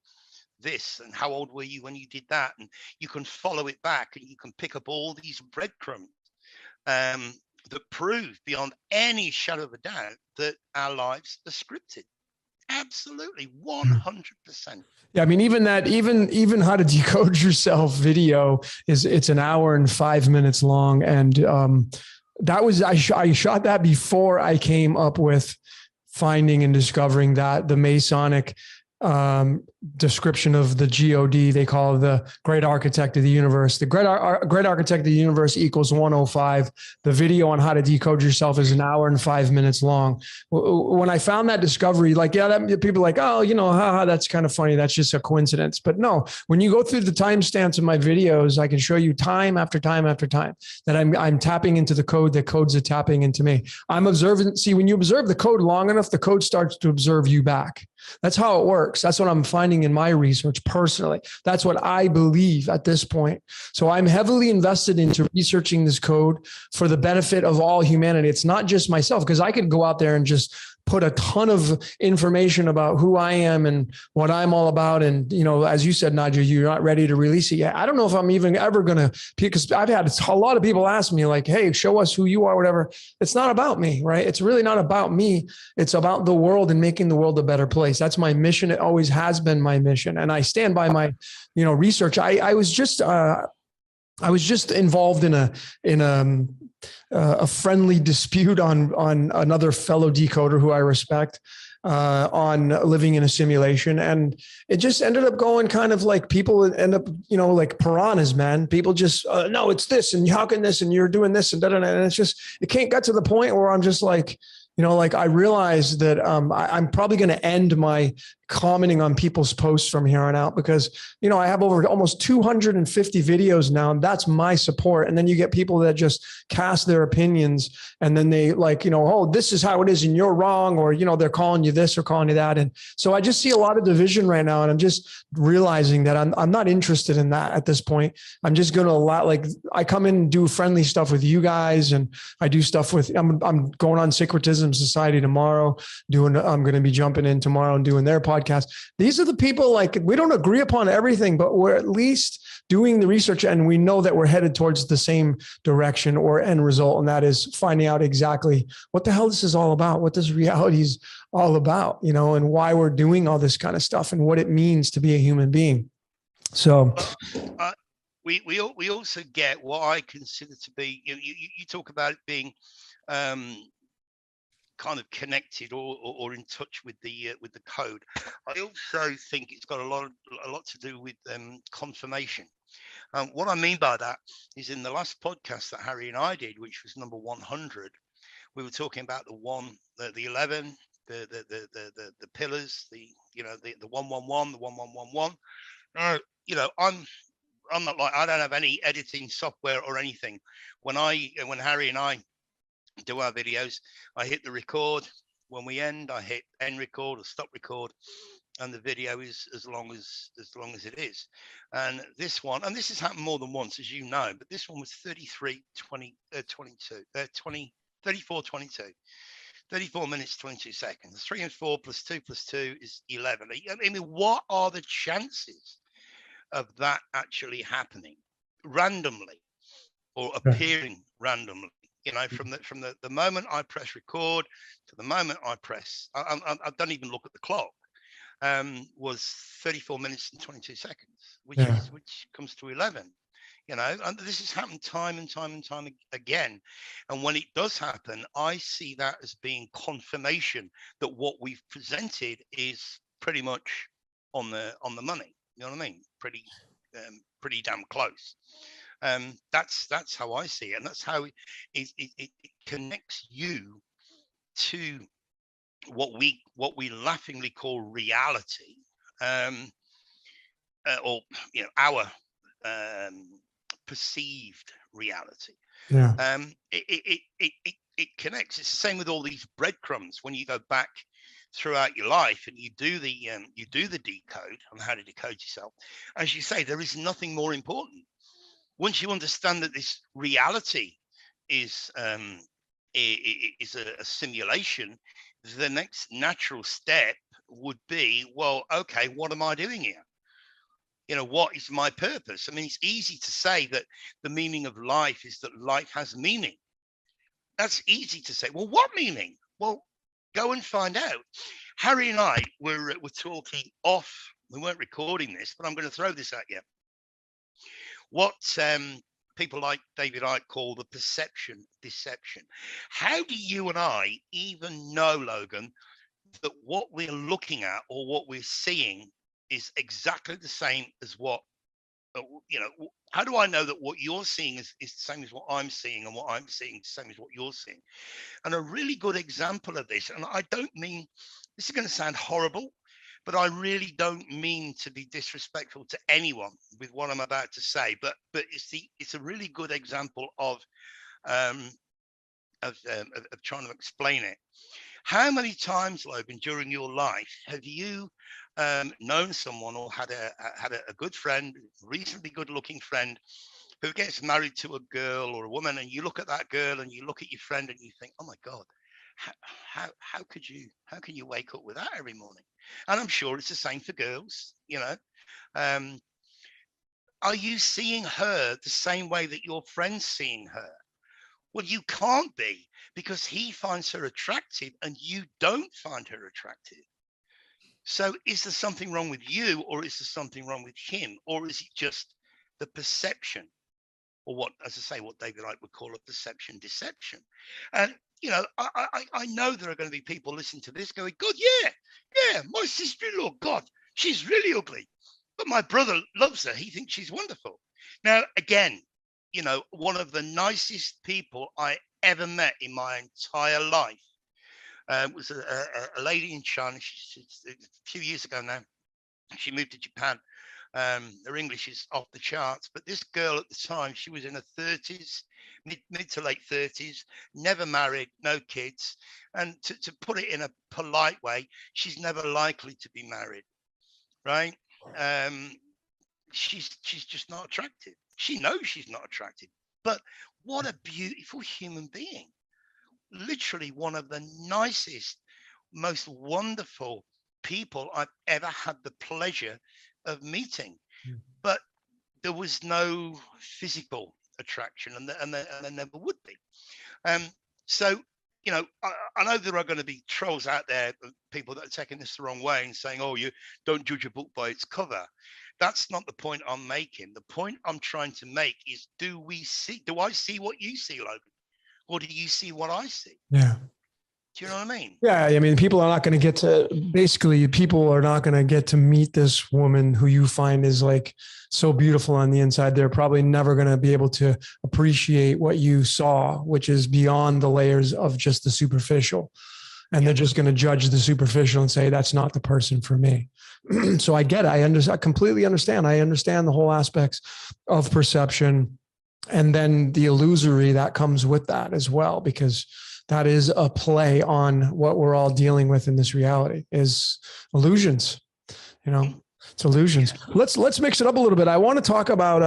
this, and how old were you when you did that, and you can follow it back, and you can pick up all these breadcrumbs that prove beyond any shadow of a doubt that our lives are scripted. Absolutely, 100%. Yeah, I mean, even how to decode yourself video it's an hour and 5 minutes long, and that was I shot that before I came up with finding and discovering that the Masonic description of the God, they call it the great architect of the universe. The great architect of the universe equals 105. The video on how to decode yourself is an hour and 5 minutes long. When I found that discovery, like, people are like, oh, haha, that's kind of funny. That's just a coincidence. But no, when you go through the timestamps of my videos, I can show you time after time after time that I'm tapping into the code, that codes are tapping into me. I'm observant. See, when you observe the code long enough, the code starts to observe you back. That's how it works. That's what I'm finding in my research personally. That's what I believe at this point. So I'm heavily invested into researching this code for the benefit of all humanity. It's not just myself, because I could go out there and just put a ton of information about who I am and what I'm all about. And, as you said, Nadia, you're not ready to release it yet. I don't know if I'm even ever going to, because I've had a lot of people ask me like, hey, show us who you are, whatever. It's not about me, right? It's really not about me. It's about the world and making the world a better place. That's my mission. It always has been my mission. And I stand by my, research. I was just involved in a friendly dispute on another fellow decoder who I respect, on living in a simulation. And it just ended up going kind of like people end up, like piranhas, man. People just, no, it's this, and how can this, and you're doing this, and da-da-da. And it's just, it can't get to the point where I'm just like, I realized that I'm probably going to end my commenting on people's posts from here on out, because, I have over almost 250 videos now, and that's my support. And then you get people that just cast their opinions, and then they like, oh, this is how it is and you're wrong, or, they're calling you this or calling you that. And so I just see a lot of division right now. And I'm just realizing that I'm not interested in that at this point. I'm just going to I come in and do friendly stuff with you guys. And I do stuff with, I'm going on Syncretism Society tomorrow, I'm going to be jumping in tomorrow and doing their podcast. These are the people, like, we don't agree upon everything, but we're at least doing the research, and we know that we're headed towards the same direction or end result. And that is finding out exactly what the hell this is all about, what this reality is all about, and why we're doing all this kind of stuff and what it means to be a human being. So we also get what I consider to be, you talk about it being kind of connected or in touch with the code. I also think it's got a lot to do with confirmation. What I mean by that is, in the last podcast that Harry and I did, which was number 100, we were talking about the 11, the pillars, the 111, the 1111. I'm not like, I don't have any editing software or anything. When Harry and I do our videos, I hit the record. When we end, I hit end record or stop record, and the video is as long as it is. And this has happened more than once, as you know, but this one was 34 minutes 22 seconds. 3 and 4 plus 2 plus 2 is 11. I mean, what are the chances of that actually happening randomly or appearing randomly? From the moment I press record to the moment I press, I don't even look at the clock, was 34 minutes and 22 seconds, which comes to 11. And this has happened time and time and time again. And when it does happen, I see that as being confirmation that what we've presented is pretty much on the money. You know what I mean? Pretty damn close. That's how I see it, and that's how it connects you to what we laughingly call reality, or our perceived reality. It connects. It's the same with all these breadcrumbs. When you go back throughout your life and you do the decode on how to decode yourself, as you say, there is nothing more important. Once you understand that this reality is a simulation, the next natural step would be, well, okay, what am I doing here? You know, what is my purpose? I mean, it's easy to say that the meaning of life is that life has meaning. That's easy to say. Well, what meaning? Well, go and find out. Harry and I were talking off. We weren't recording this, but I'm going to throw this at you. What people like David Icke call the perception deception. How do you and I even know, Logan, that what we're looking at or what we're seeing is exactly the same as what, you know, how do I know that what you're seeing is the same as what I'm seeing, and what I'm seeing is the same as what you're seeing? And a really good example of this, and I don't mean, this is going to sound horrible, but I really don't mean to be disrespectful to anyone with what I'm about to say, but it's a really good example of trying to explain it. How many times, Logan, during your life have you known someone or had a good friend, reasonably good-looking friend, who gets married to a girl or a woman, and you look at that girl and you look at your friend and you think, oh my God, how can you wake up with that every morning? And I'm sure it's the same for girls, you know. Are you seeing her the same way that your friend's seeing her? Well, you can't be, because he finds her attractive and you don't find her attractive. So is there something wrong with you, or is there something wrong with him, or is it just the perception, or what, as I say, what David Icke would call a perception deception? And, you know, I know there are going to be people listening to this going, God, yeah, my sister-in-law, God, she's really ugly, but my brother loves her. He thinks she's wonderful. Now, again, you know, one of the nicest people I ever met in my entire life was a lady in China. She's a few years ago now. She moved to Japan. Her English is off the charts, but this girl at the time, she was in her 30s, mid to late 30s, never married, no kids. And to put it in a polite way, she's never likely to be married, right? She's just not attractive. She knows she's not attractive, but what a beautiful human being. Literally one of the nicest, most wonderful people I've ever had the pleasure of meeting. But there was no physical attraction, and there never would be. So, you know, I know there are going to be trolls out there, people that are taking this the wrong way and saying, oh, you don't judge a book by its cover. That's not the point I'm making. The point I'm trying to make is, do I see what you see, Logan? Or do you see what I see? Yeah. Do you know what I mean? Yeah. I mean, people are not going to get to meet this woman who you find is like so beautiful on the inside. They're probably never going to be able to appreciate what you saw, which is beyond the layers of just the superficial. And they're just going to judge the superficial and say, that's not the person for me. So I get it. I completely understand. I understand the whole aspects of perception, and then the illusory that comes with that as well, because that is a play on what we're all dealing with in this reality is illusions, you know, it's illusions. Let's mix it up a little bit. I want to talk about,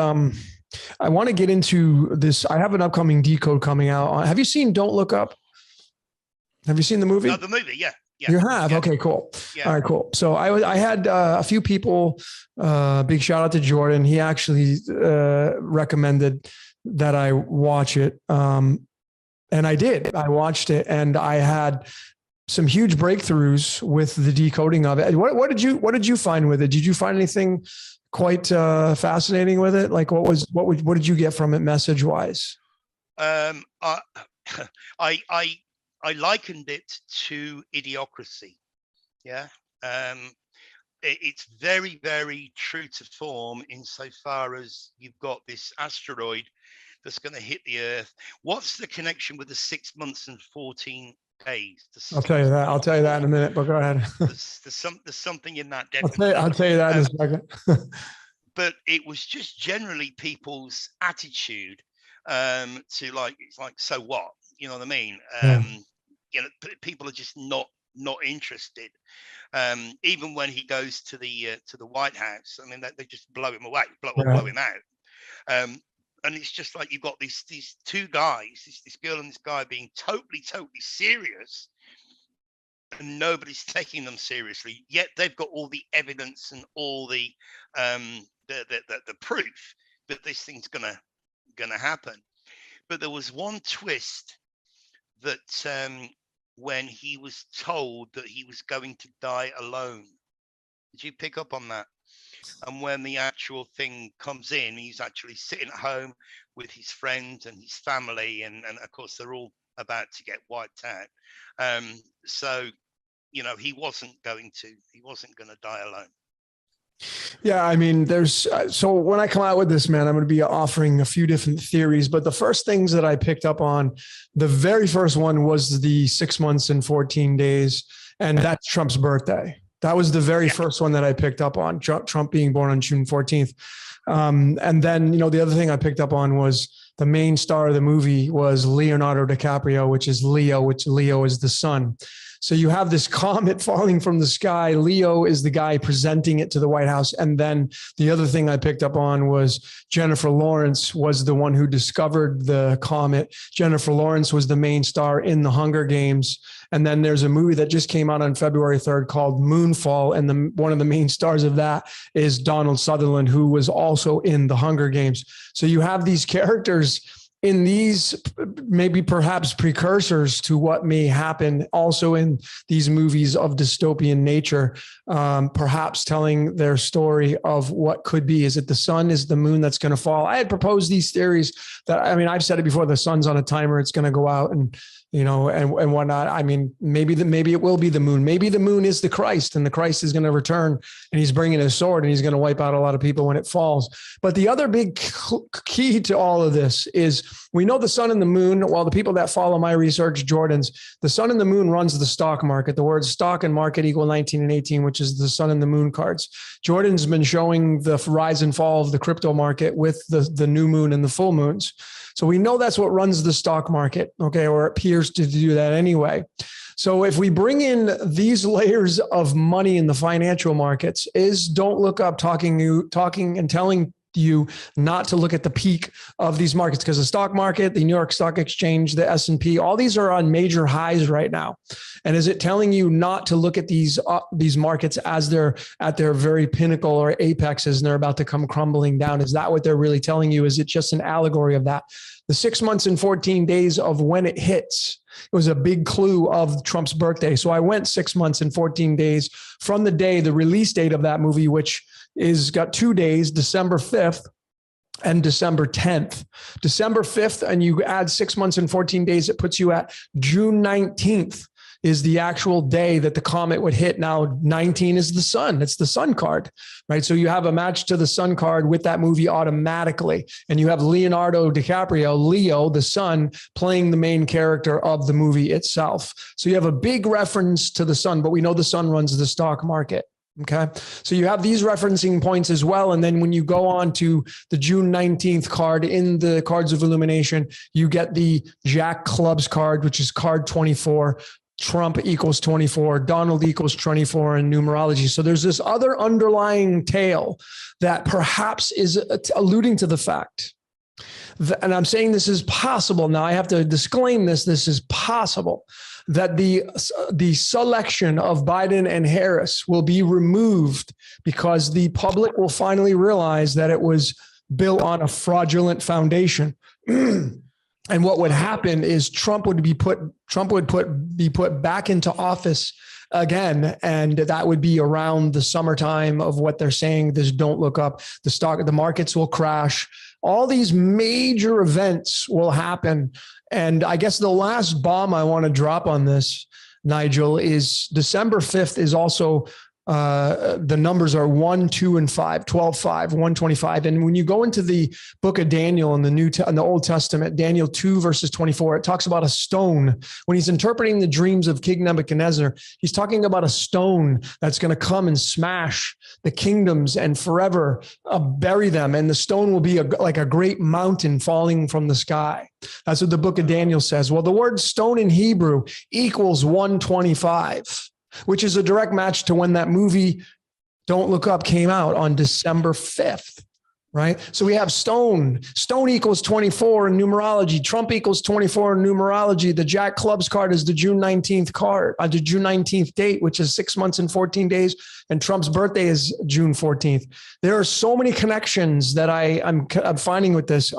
I want to get into this. I have an upcoming decode coming out. Have you seen Don't Look Up? Have you seen the movie? No, the movie. Yeah. You have? Yeah. Okay, cool. Yeah. All right, cool. So I had a few people, big shout out to Jordan. He actually recommended that I watch it. And I did. I watched it, and I had some huge breakthroughs with the decoding of it. What did you find with it? Did you find anything quite fascinating with it? Like what did you get from it message wise? I likened it to Idiocracy. Yeah. It's very, very true to form insofar as you've got this asteroid that's going to hit the Earth. What's the connection with the 6 months and 14 days? I'll tell you that. I'll tell you that in a minute, but go ahead. there's something in that, definitely. I'll tell you that in a second. But it was just generally people's attitude to like, it's like, so what? You know what I mean? You know, people are just not interested. Even when he goes to the White House, I mean, they just blow him away, blow him out. And it's just like you've got these two guys, this girl and this guy, being totally serious, and nobody's taking them seriously. Yet they've got all the evidence and all the the proof that this thing's gonna happen. But there was one twist that when he was told that he was going to die alone. Did you pick up on that? And when the actual thing comes in, he's actually sitting at home with his friends and his family, and of course they're all about to get wiped out. So, you know, he wasn't going to die alone. Yeah, I mean, there's so when I come out with this, man, I'm going to be offering a few different theories. But the first things that I picked up on, the very first one was the 6 months and 14 days, and that's Trump's birthday. That was the very first one that I picked up on, Trump being born on June 14th. And then, you know, the other thing I picked up on was the main star of the movie was Leonardo DiCaprio, which is Leo, which Leo is the sun. So you have this comet falling from the sky. Leo is the guy presenting it to the White House. And then the other thing I picked up on was Jennifer Lawrence was the one who discovered the comet. Jennifer Lawrence was the main star in the Hunger Games. And then there's a movie that just came out on February 3rd called Moonfall. And one of the main stars of that is Donald Sutherland, who was also in the Hunger Games. So you have these characters in these maybe perhaps precursors to what may happen also in these movies of dystopian nature, perhaps telling their story of what could be. Is it the sun? Is the moon that's going to fall? I had proposed these theories that, I mean, I've said it before, the sun's on a timer, it's going to go out and, you know, and whatnot. I mean, maybe it will be the moon. Maybe the moon is the Christ and the Christ is going to return and he's bringing his sword and he's going to wipe out a lot of people when it falls. But the other big key to all of this is we know the sun and the moon. Well, the people that follow my research, Jordan's, the sun and the moon runs the stock market. The words stock and market equal 19 and 18, which is the sun and the moon cards. Jordan's been showing the rise and fall of the crypto market with the new moon and the full moons. So we know that's what runs the stock market, okay, or it appears to do that anyway. So if we bring in these layers of money in the financial markets, is Don't Look Up talking and telling you not to look at the peak of these markets, because the stock market, the New York Stock Exchange, the S&P, all these are on major highs right now. And is it telling you not to look at these markets as they're at their very pinnacle or apexes and they're about to come crumbling down? Is that what they're really telling you? Is it just an allegory of that? The 6 months and 14 days of when it hits, it was a big clue of Trump's birthday. So I went 6 months and 14 days from the day, the release date of that movie, which is got 2 days, December 5th and December 10th. December 5th, and you add 6 months and 14 days, it puts you at June 19th is the actual day that the comet would hit. Now, 19 is the sun. It's the sun card, right? So you have a match to the sun card with that movie automatically. And you have Leonardo DiCaprio, Leo, the sun, playing the main character of the movie itself. So you have a big reference to the sun, but we know the sun runs the stock market. Okay. So you have these referencing points as well. And then when you go on to the June 19th card in the cards of illumination, you get the Jack Clubs card, which is card 24. Trump equals 24, Donald equals 24 in numerology. So there's this other underlying tale that perhaps is alluding to the fact that, and I'm saying this is possible. Now I have to disclaim this is possible, that the selection of Biden and Harris will be removed because the public will finally realize that it was built on a fraudulent foundation. And what would happen is Trump would be put back into office again, and that would be around the summertime of what they're saying. This Don't Look Up. The markets will crash. All these major events will happen. And I guess the last bomb I want to drop on this, Nigel, is December 5th is also the numbers are 1, 2, and 5, 12, 5, 125. And when you go into the book of Daniel in the Old Testament, Daniel 2 verses 24, it talks about a stone. When he's interpreting the dreams of King Nebuchadnezzar, he's talking about a stone that's going to come and smash the kingdoms and forever bury them. And the stone will be like a great mountain falling from the sky. That's what the book of Daniel says. Well, the word stone in Hebrew equals 125. Which is a direct match to when that movie Don't Look Up came out on December 5th. right? So we have stone. Stone equals 24 in numerology. Trump equals 24 in numerology. The Jack Clubs card is the June 19th card, the June 19th date, which is 6 months and 14 days. And Trump's birthday is June 14th. There are so many connections that I'm finding with this.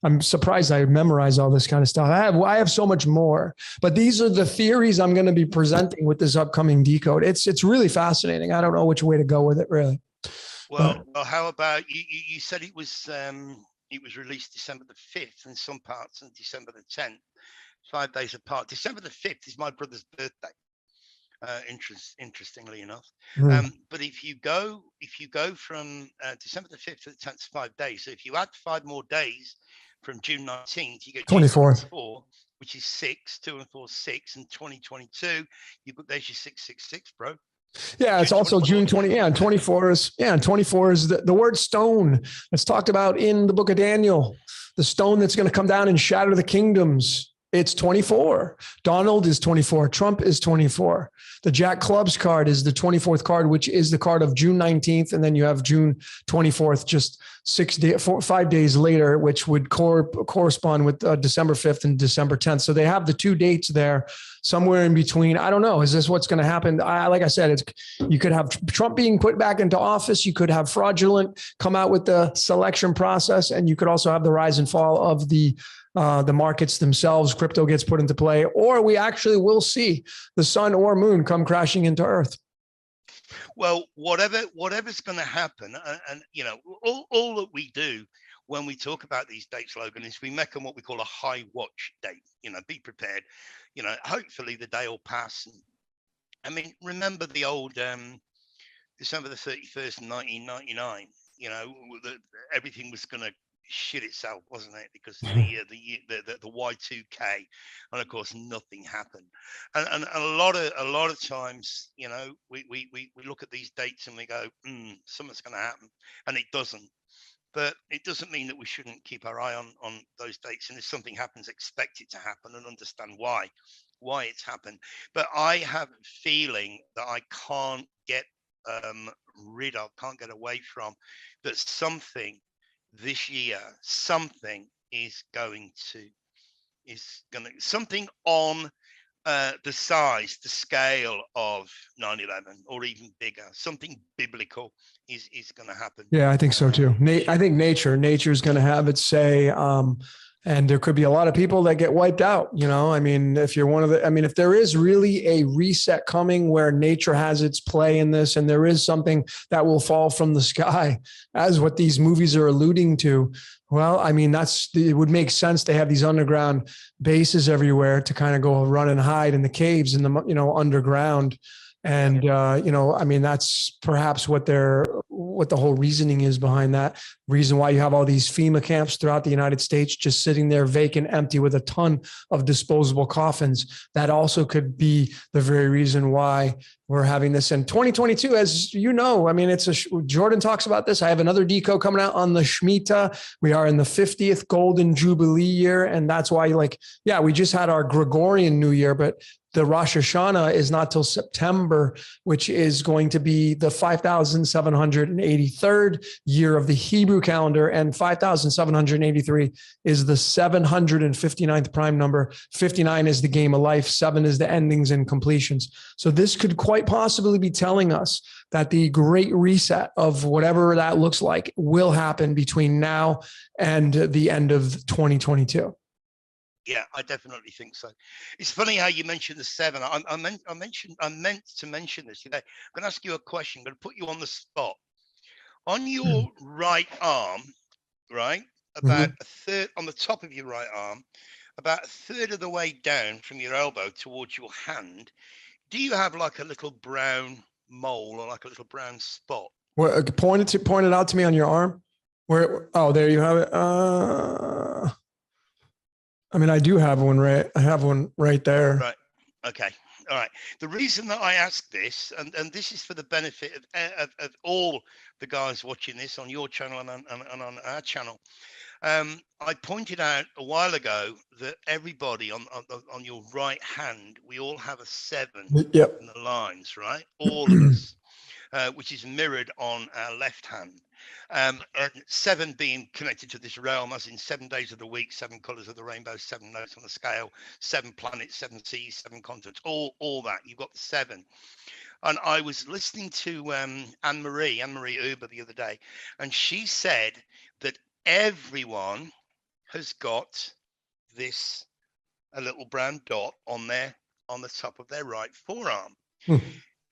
I'm surprised I memorize all this kind of stuff. I have so much more, but these are the theories I'm going to be presenting with this upcoming decode. It's really fascinating. I don't know which way to go with it, really. Well, how about you said it was released December the 5th in some parts and December the 10th, 5 days apart. December the 5th is my brother's birthday. Interestingly enough. But if you go from December the 5th to the 10th, 5 days. So if you add 5 more days from June 19th, you get 24th, which is 6, 2 and 4, 6, and 2022. There's your 666, bro. Yeah, it's also June 20. Yeah, and 24 is the word stone. It's talked about in the book of Daniel. The stone that's going to come down and shatter the kingdoms. It's 24. Donald is 24. Trump is 24. The Jack Clubs card is the 24th card, which is the card of June 19th. And then you have June 24th, just 5 days later, which would correspond with December 5th and December 10th. So they have the 2 dates there somewhere in between. I don't know. Is this what's going to happen? Like I said, you could have Trump being put back into office. You could have fraudulent come out with the selection process. And you could also have the rise and fall of the markets themselves. Crypto gets put into play, or we actually will see the sun or moon come crashing into Earth. Well, whatever's going to happen, and all that we do when we talk about these dates, Logan, is we make them what we call a high watch date. Be prepared. Hopefully the day will pass. And, I mean, remember the old December the 31st, 1999. Everything was going to shit itself, wasn't it? Because the Y2K, and of course nothing happened. And a lot of times, we look at these dates and we go, something's going to happen, and it doesn't. But it doesn't mean that we shouldn't keep our eye on those dates, and if something happens, expect it to happen and understand why it's happened. But I have a feeling that I can't get can't get away from, that something this year, something something on the size, the scale of 9/11, or even bigger, something biblical is going to happen. Yeah, I think so too. I think nature is going to have its say. And there could be a lot of people that get wiped out. I mean, if there is really a reset coming where nature has its play in this, and there is something that will fall from the sky, as what these movies are alluding to. Well, I mean, it would make sense to have these underground bases everywhere to kind of go run and hide in the caves in the, underground. And, I mean, that's perhaps what the whole reasoning is behind that. Reason why you have all these FEMA camps throughout the United States, just sitting there vacant, empty, with a ton of disposable coffins. That also could be the very reason why we're having this in 2022. As you know, I mean, Jordan talks about this. I have another deco coming out on the Shemitah. We are in the 50th Golden Jubilee year. And that's why, we just had our Gregorian New Year, but the Rosh Hashanah is not till September, which is going to be the 5,783rd year of the Hebrew calendar, and 5,783 is the 759th prime number. 59 is the game of life. 7 is the endings and completions. So this could quite possibly be telling us that the great reset of whatever that looks like will happen between now and the end of 2022. Yeah, I definitely think so. It's funny how you mentioned the 7. I meant to mention this. I'm going to ask you a question. I'm going to put you on the spot. On your right arm, right, about a third on the top of your right arm, about a third of the way down from your elbow towards your hand, do you have like a little brown mole or like a little brown spot? Well, point it out to me on your arm. Where? Oh, there you have it. I mean, I do have one right. I have one right there. Right. Okay. All right. The reason that I ask this, and this is for the benefit of all the guys watching this on your channel and on our channel, I pointed out a while ago that everybody on your right hand, we all have a 7 Yep. in the lines, right? All of us, which is mirrored on our left hand. And 7 being connected to this realm, as in 7 days of the week, 7 colors of the rainbow, 7 notes on the scale, 7 planets, 7 seas, 7 continents, all that. You've got the 7. And I was listening to Anne-Marie Uber the other day, and she said that everyone has got this a little brown dot on the top of their right forearm.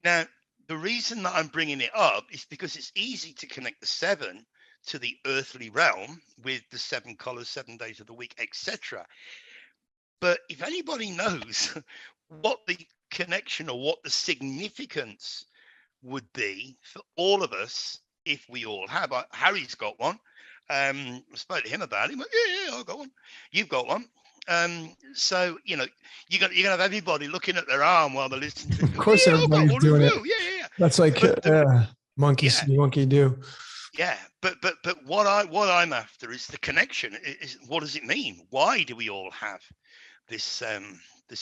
Now, the reason that I'm bringing it up is because it's easy to connect the 7 to the earthly realm with the 7 colors, 7 days of the week, etc. But if anybody knows what the connection or what the significance would be for all of us, if we all have, Harry's got one. I spoke to him about it. He went, yeah, I've got one. You've got one. So you're gonna have everybody looking at their arm while they're listening to it. Of course, everybody's doing it. Yeah. That's like monkey see, monkey do. Yeah, but what I'm after is the connection. Is what does it mean? Why do we all have this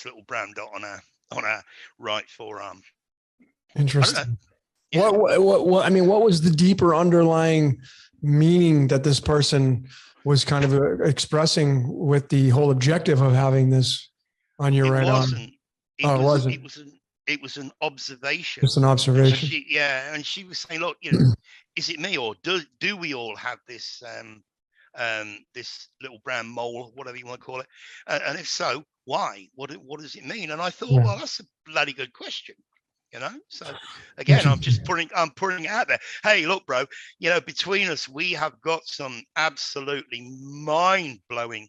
little brown dot on our right forearm? Interesting. Yeah. What I mean, what was the deeper underlying meaning that this person was kind of expressing with the whole objective of having this on your right arm? It was an observation. Just an observation. And she was saying, look, is it me, or do we all have this this little brown mole, whatever you want to call it? And if so, why? What does it mean? And I thought, well, that's a bloody good question. So again, I'm putting it out there. Hey, look, bro, between us, we have got some absolutely mind-blowing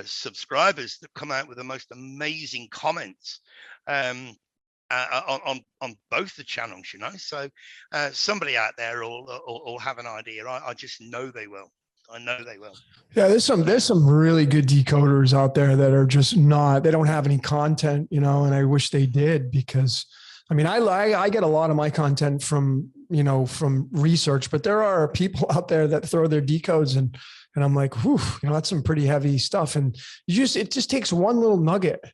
subscribers that come out with the most amazing comments on both the channels, So somebody out there will have an idea. I just know they will. I know they will. Yeah, there's some really good decoders out there that are just they don't have any content, and I wish they did, because I mean, I get a lot of my content from research, but there are people out there that throw their decodes and I'm like, whew, that's some pretty heavy stuff. And it just takes one little nugget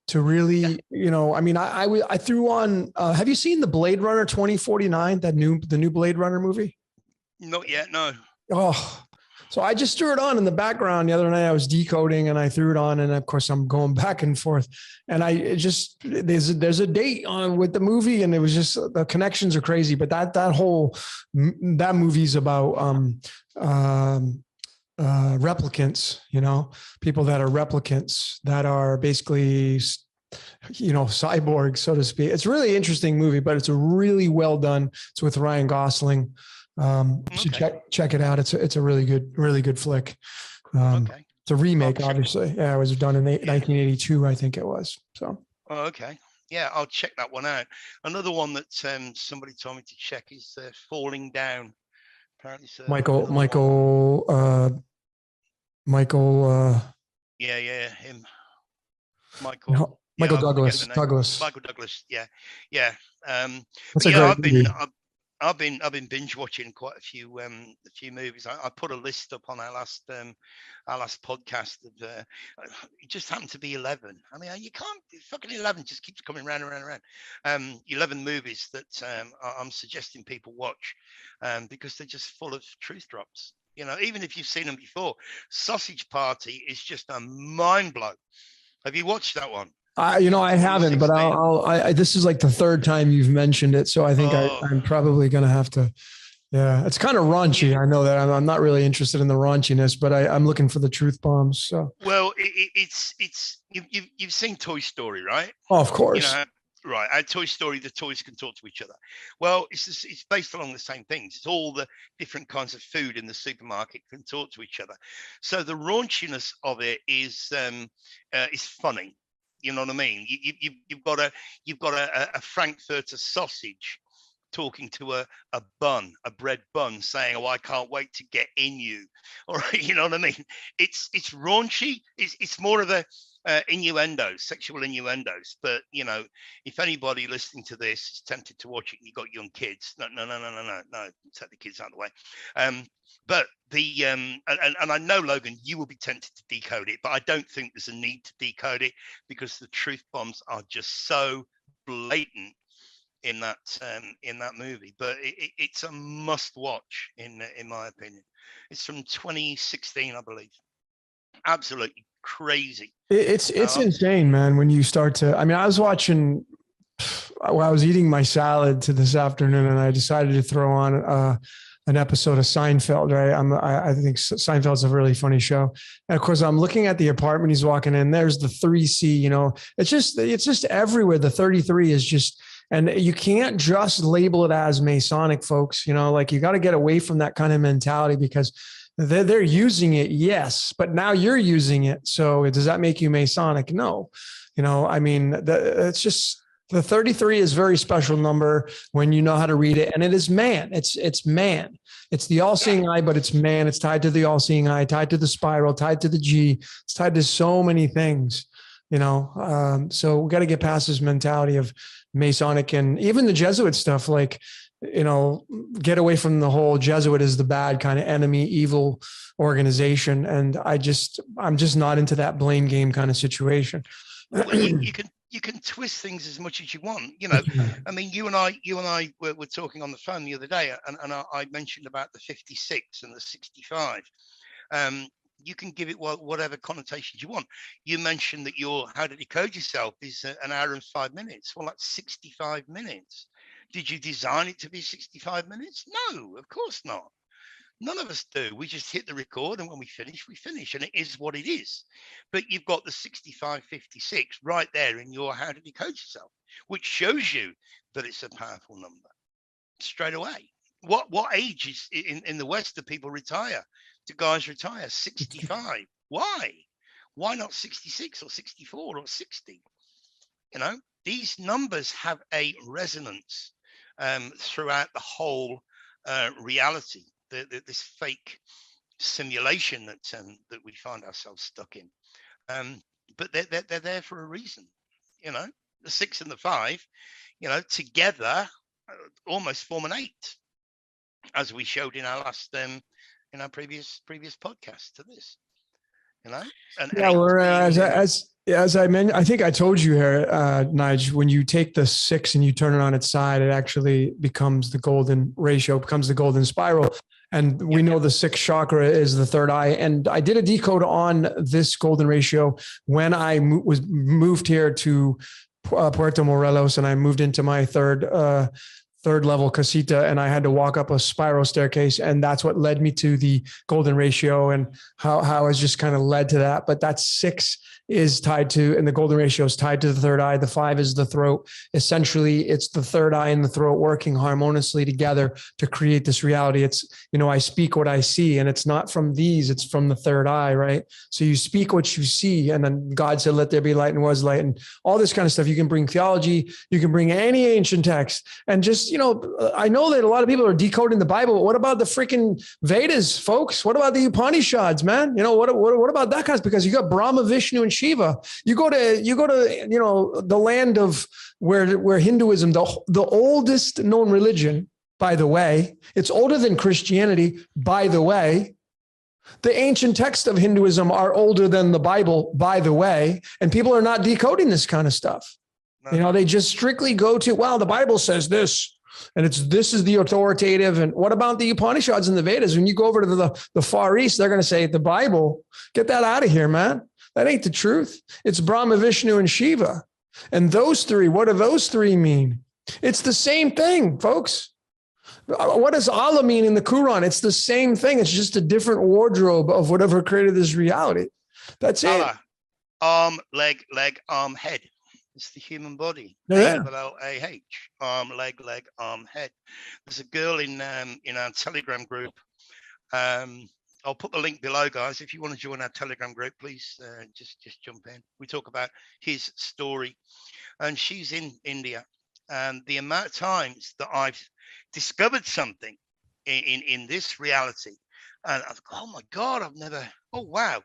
to really, I mean, I threw on, have you seen the Blade Runner 2049, the new Blade Runner movie? Not yet. No. Oh, so I just threw it on in the background the other night. I was decoding and I threw it on, and of course I'm going back and forth. And there's a date on with the movie, and it was just, the connections are crazy. But that movie's about replicants, people that are replicants that are basically cyborgs, so to speak. It's a really interesting movie, but it's a really well done. It's with Ryan Gosling. You should check it out. It's a really good flick. It's a remake, obviously. Yeah, it was done in 1982, I think it was. So. Oh, okay. Yeah, I'll check that one out. Another one that somebody told me to check is Falling Down. Apparently, Michael. Yeah, him. Michael Douglas. Michael Douglas. Yeah. That's a great movie. I've been binge watching quite a few movies. I put a list up on our last podcast of it just happened to be 11. I mean, you can't, fucking 11 just keeps coming round and round and round. 11 movies that I'm suggesting people watch because they're just full of truth drops. Even if you've seen them before. Sausage Party is just a mind blow. Have you watched that one? I haven't, but this is like the third time you've mentioned it. So I think I'm probably going to have to, it's kind of raunchy. I know that I'm not really interested in the raunchiness, but I'm looking for the truth bombs. So, well, you've seen Toy Story, right? Oh, of course. Right. At Toy Story, the toys can talk to each other. Well, it's based along the same things. It's all the different kinds of food in the supermarket can talk to each other. So the raunchiness of it is funny. You know what I mean? You've got a Frankfurter sausage talking to a bread bun, saying, "Oh, I can't wait to get in you." All right, you know what I mean? It's raunchy. It's more of a innuendos, sexual innuendos. But if anybody listening to this is tempted to watch it, and you've got young kids, no, take the kids out of the way. But the and I know, Logan, you will be tempted to decode it, but I don't think there's a need to decode it because the truth bombs are just so blatant in that movie, but it's a must watch in my opinion. It's from 2016, I believe. Absolutely crazy. It's insane, man. When you start to, I mean, I was watching, well, I was eating my salad to this afternoon, and I decided to throw on an episode of Seinfeld. Right, I think Seinfeld's a really funny show. And of course, I'm looking at the apartment he's walking in. There's the 3C. You know, it's just everywhere. The 33 is just. And you can't just label it as Masonic, folks. You know, like you got to get away from that kind of mentality, because they're using it, yes, but now you're using it. So does that make you Masonic? No. You know, I mean, it's just the 33 is a very special number when you know how to read it. And it is man. It's man. It's the all-seeing eye, but it's man. It's tied to the all-seeing eye, tied to the spiral, tied to the G. It's tied to so many things, you know. So we got to get past this mentality of Masonic and even the Jesuit stuff. Like, you know, get away from the whole Jesuit is the bad kind of enemy, evil organization. And I'm just not into that blame game kind of situation. Well, you can twist things as much as you want, you know. I mean, you and I were talking on the phone the other day, and I mentioned about the 56 and the 65. You can give it whatever connotations you want. You mentioned that your How to Decode Yourself is an hour and 5 minutes. Well, that's 65 minutes. Did you design it to be 65 minutes? No, of course not. None of us do. We just hit the record, and when we finish, and it is what it is. But you've got the 6556 right there in your How to Decode Yourself, which shows you that it's a powerful number straight away. What age is in the West do people retire? Do guys retire? 65. Why? Why not 66 or 64 or 60? You know, these numbers have a resonance throughout the whole reality. This fake simulation that we find ourselves stuck in, but they're there for a reason. You know, the 6 and the 5, you know, together almost form an 8, as we showed in our last in our previous podcast to this. You know, and yeah, whereas as I mentioned, I think I told you here, Nige, when you take the 6 and you turn it on its side, it actually becomes the golden ratio, becomes the golden spiral. And we know the 6th chakra is the third eye. And I did a decode on this golden ratio when I was moved here to Puerto Morelos, and I moved into my third level casita, and I had to walk up a spiral staircase. And that's what led me to the golden ratio, and how I was just kind of led to that. But that 6 is tied to, and the golden ratio is tied to the third eye. The 5 is the throat. Essentially, it's the third eye and the throat working harmoniously together to create this reality. It's, you know, I speak what I see, and it's not from these, it's from the third eye, right? So you speak what you see, and then God said, let there be light, and was light, and all this kind of stuff. You can bring theology, you can bring any ancient text, and just, you know, I know that a lot of people are decoding the Bible, but what about the freaking Vedas, folks? What about the Upanishads, man? You know, what about that kind of, because you got Brahma, Vishnu, and Shiva. You go to, you know, the land of where Hinduism, the oldest known religion, by the way, it's older than Christianity, by the way. The ancient texts of Hinduism are older than the Bible, by the way, and people are not decoding this kind of stuff. You know, they just strictly go to, well, the Bible says this, and this is the authoritative. And what about the Upanishads and the Vedas? When you go over to the Far East, they're going to say, the Bible, get that out of here, man. That ain't the truth. It's Brahma, Vishnu, and Shiva. And those 3, what do those 3 mean? It's the same thing, folks. What does Allah mean in the Quran? It's the same thing. It's just a different wardrobe of whatever created this reality. That's Allah. it. Arm, leg, arm, head. It's the human body. Yeah. A-H. Arm, leg, arm, head. There's a girl in our Telegram group. I'll put the link below, guys. If you want to join our Telegram group, please just jump in. We talk about his story, and she's in India. And the amount of times that I've discovered something in this reality, and I've, oh my God, I've never, oh wow.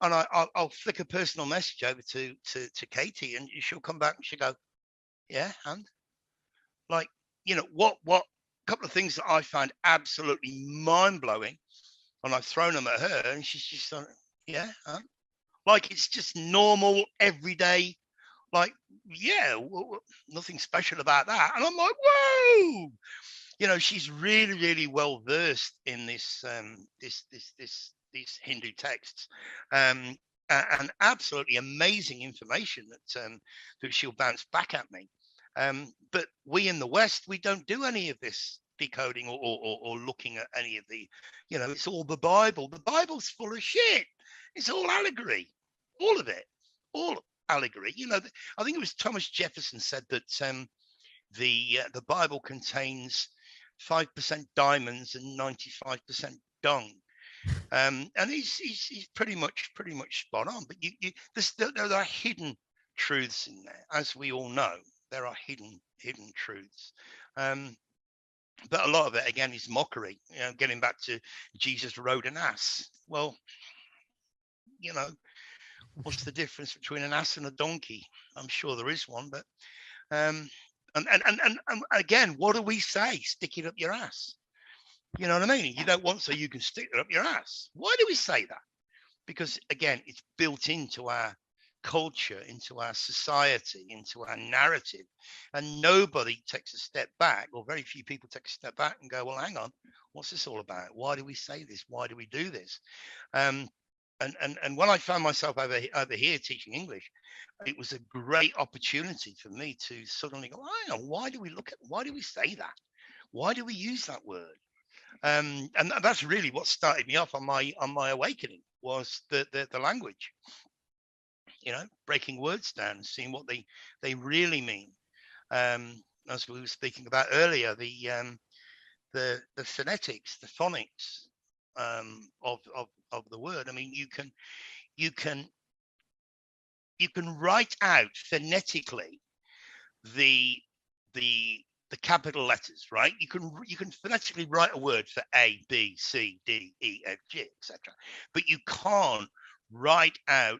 And I'll flick a personal message over to Katie, and she'll come back and she'll go, yeah, and like, you know, what couple of things that I find absolutely mind-blowing, and I've thrown them at her, and she's just like, yeah, like it's just normal, everyday, like yeah, nothing special about that. And I'm like, whoa, you know, she's really, really well versed in this, these Hindu texts, and absolutely amazing information that she'll bounce back at me. But we in the West, we don't do any of this decoding or looking at any of the, you know, it's all the Bible. The Bible's full of shit. It's all allegory, all of it, all allegory. You know, I think it was Thomas Jefferson said that the Bible contains 5% diamonds and 95% dung. And he's pretty much spot on. But there are hidden truths in there, as we all know. There are hidden truths. But a lot of it, again, is mockery. You know, getting back to Jesus rode an ass. Well, you know, what's the difference between an ass and a donkey? I'm sure there is one, but and again, what do we say? Stick it up your ass. You know what I mean? You don't want, so you can stick it up your ass. Why do we say that? Because again, it's built into our culture, into our society, into our narrative, and nobody takes a step back, or very few people take a step back and go, well, hang on, what's this all about? Why do we say this? Why do we do this? And when I found myself over here teaching English, it was a great opportunity for me to suddenly go, hang on, why do we say that? Why do we use that word? And that's really what started me off on my awakening, was the language. You know, breaking words down and seeing what they really mean. As we were speaking about earlier, the phonetics, the phonics of the word. I mean, you can write out phonetically the capital letters, right? You can phonetically write a word for A, B, C, D, E, F, G, etc. But you can't write out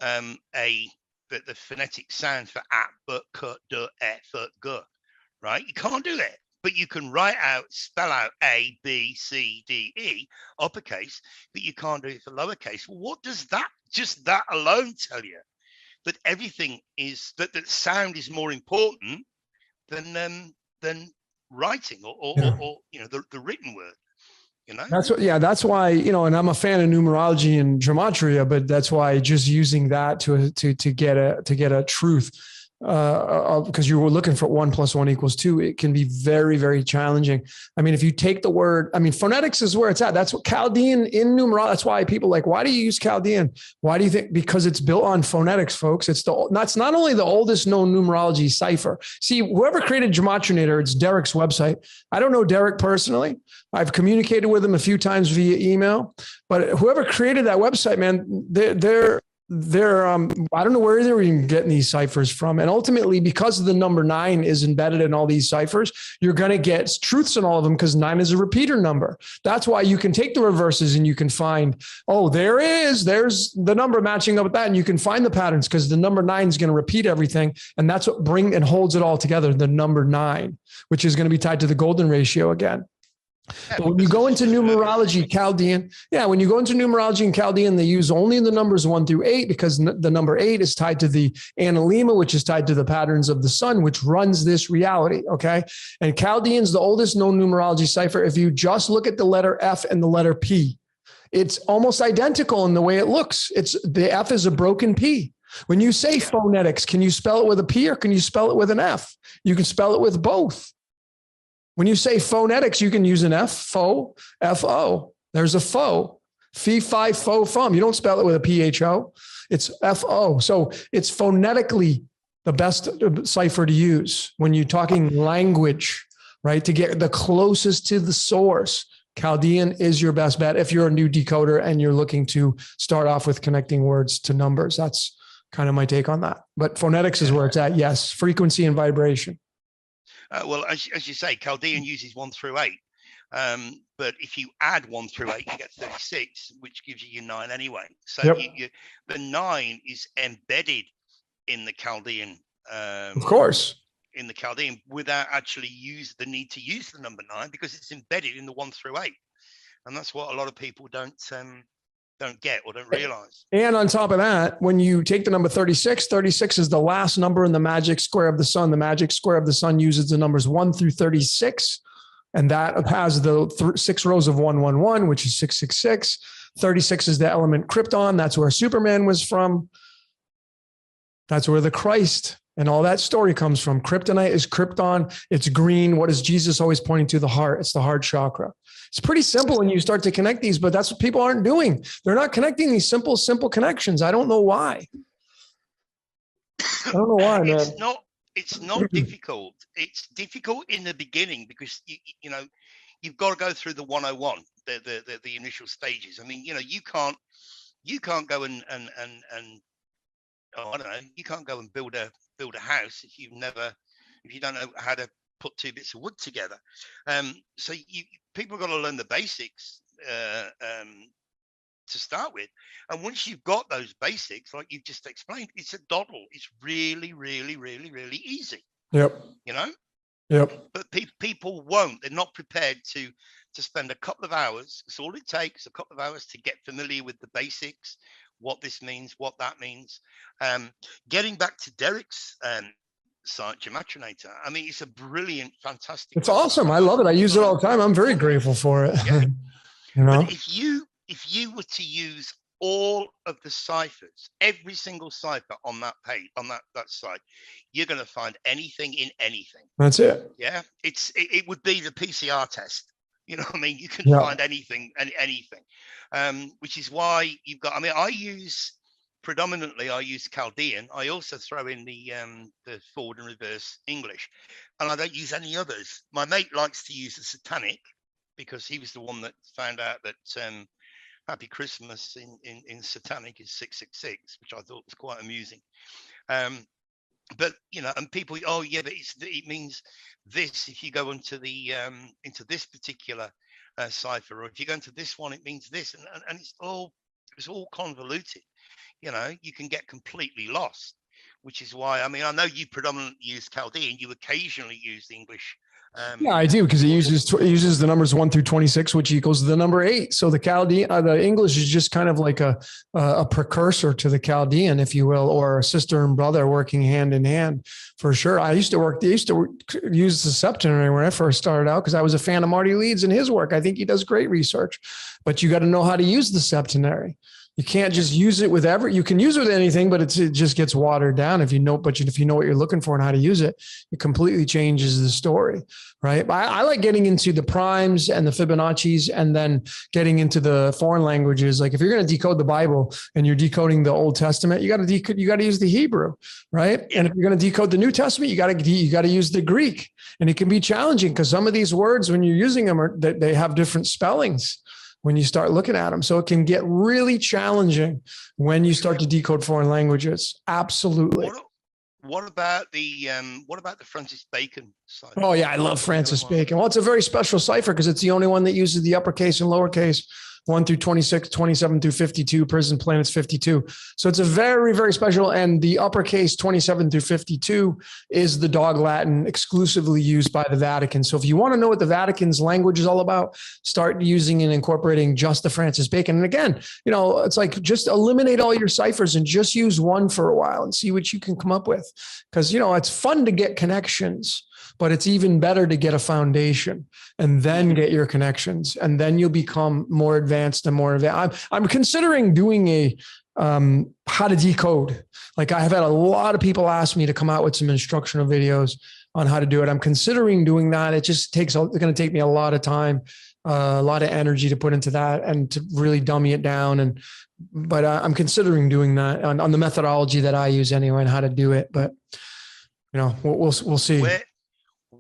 the phonetic sound for a, b, k, d, e, f, g, right? You can't do that. But you can spell out A, B, C, D, E, uppercase, but you can't do it for lowercase. Well, what does just that alone tell you? That everything is, that sound is more important than writing or you know, the written word. You know? That's why, you know, and I'm a fan of numerology and gematria, but that's why just using that to get a truth, because you were looking for 1 + 1 = 2, it can be very, very challenging. I mean, if you take the word, I mean, phonetics is where it's at. That's what Chaldean in numerology. That's why people like, why do you use Chaldean? Why do you think? Because it's built on phonetics, folks. That's not only the oldest known numerology cipher. See, whoever created Gematrinator, it's Derek's website. I don't know Derek personally. I've communicated with him a few times via email, but whoever created that website, man, they're I don't know where they're even getting these ciphers from. And ultimately, because of the number 9 is embedded in all these ciphers, you're going to get truths in all of them, because 9 is a repeater number. That's why you can take the reverses and you can find, oh, there's the number matching up with that. And you can find the patterns, because the number 9 is going to repeat everything. And that's what holds it all together. The number 9, which is going to be tied to the golden ratio again. But when you go into numerology, Chaldean, when you go into numerology and Chaldean, they use only the numbers 1 through 8, because the number 8 is tied to the analema, which is tied to the patterns of the sun, which runs this reality. Okay. And Chaldean's the oldest known numerology cipher. If you just look at the letter F and the letter P, it's almost identical in the way it looks. The F is a broken P. When you say phonetics, can you spell it with a P or can you spell it with an F? You can spell it with both. When you say phonetics, you can use an F, fo, F-O. There's a fo, fee, fi, fo, fum. You don't spell it with a P-H-O. It's F-O. So it's phonetically the best cipher to use when you're talking language, right? To get the closest to the source. Chaldean is your best bet if you're a new decoder and you're looking to start off with connecting words to numbers. That's kind of my take on that. But phonetics is where it's at. Yes, frequency and vibration. Well, as you say, Chaldean uses 1 through 8. But if you add 1 through 8, you get 36, which gives you your 9 anyway. So the 9 is embedded in the Chaldean. Of course. In the Chaldean, without actually the need to use the number 9, because it's embedded in the 1 through 8. And that's what a lot of people don't get or don't realize. And on top of that, when you take the number 36, 36 is the last number in the magic square of the sun. The magic square of the sun uses the numbers 1 through 36. And that has the 6 rows of 111, which is 666. 36 is the element Krypton. That's where Superman was from. That's where the Christ and all that story comes from. Kryptonite is Krypton. It's green. What is Jesus always pointing to? The heart. It's the heart chakra. It's pretty simple when you start to connect these, but that's what people aren't doing. They're not connecting these simple connections. I don't know why. I don't know why, man. It's not difficult. It's difficult in the beginning because you know you've got to go through the 101, the initial stages. I mean, you know, you can't go and oh, I don't know, you can't go and build a house if you don't know how to put 2 bits of wood together. So people got to learn the basics to start with, and once you've got those basics, like you've just explained, it's a doddle. It's really, really, really, really easy. Yep. You know. Yep. But people won't. They're not prepared to spend a couple of hours. It's all it takes, a couple of hours to get familiar with the basics, what this means, what that means. Getting back to Derek's site, Gematrinator. I mean, it's a brilliant, fantastic. It's awesome. I love it. I use it all the time. I'm very grateful for it. Yeah. You know, but if you were to use all of the ciphers, every single cipher on that page, on that site, you're going to find anything in anything. That's it. Yeah, it would be the PCR test. You know what I mean? You can find anything, which is why you've got. I mean, I use Chaldean. I also throw in the forward and reverse English, and I don't use any others. My mate likes to use the Satanic because he was the one that found out that Happy Christmas in Satanic is 666, which I thought was quite amusing. But you know, and people, oh yeah, but it means this if you go into this particular cipher, or if you go into this one, it means this, and it's all convoluted. You know, you can get completely lost, which is why, I mean, I know you predominantly use Chaldean. You occasionally use the English. Yeah, I do, because it uses the numbers 1 through 26, which equals the number 8. So the Chaldean, the English is just kind of like a precursor to the Chaldean, if you will, or a sister and brother working hand in hand for sure. I used to use the septenary when I first started out because I was a fan of Marty Leeds and his work. I think he does great research, but you got to know how to use the septenary. You can't just use it with you can use it with anything, but it just gets watered down if you know what you're looking for and how to use it, it completely changes the story, right? I like getting into the primes and the Fibonacci's and then getting into the foreign languages. Like if you're going to decode the Bible and you're decoding the Old Testament, you got to use the Hebrew, right? And if you're going to decode the New Testament, you got to use the Greek, and it can be challenging because some of these words, when you're using them, they have different spellings when you start looking at them. So it can get really challenging when you start to decode foreign languages. Absolutely. What about the Francis Bacon cipher? Oh yeah, I love Francis Bacon. Well, it's a very special cipher because it's the only one that uses the uppercase and lowercase 1 through 26, 27 through 52, prison planets 52. So it's a very, very special. And the uppercase 27 through 52 is the dog Latin exclusively used by the Vatican. So if you want to know what the Vatican's language is all about, start using and incorporating just the Francis Bacon. And again, you know, it's like just eliminate all your ciphers and just use one for a while and see what you can come up with. Because, you know, it's fun to get connections, but it's even better to get a foundation and then get your connections, and then you'll become more advanced and more advanced. I'm considering doing a how to decode. Like I have had a lot of people ask me to come out with some instructional videos on how to do it. I'm considering doing that. It's going to take me a lot of time, a lot of energy to put into that and to really dummy it down. But I'm considering doing that on the methodology that I use anyway and how to do it. But you know, we'll see.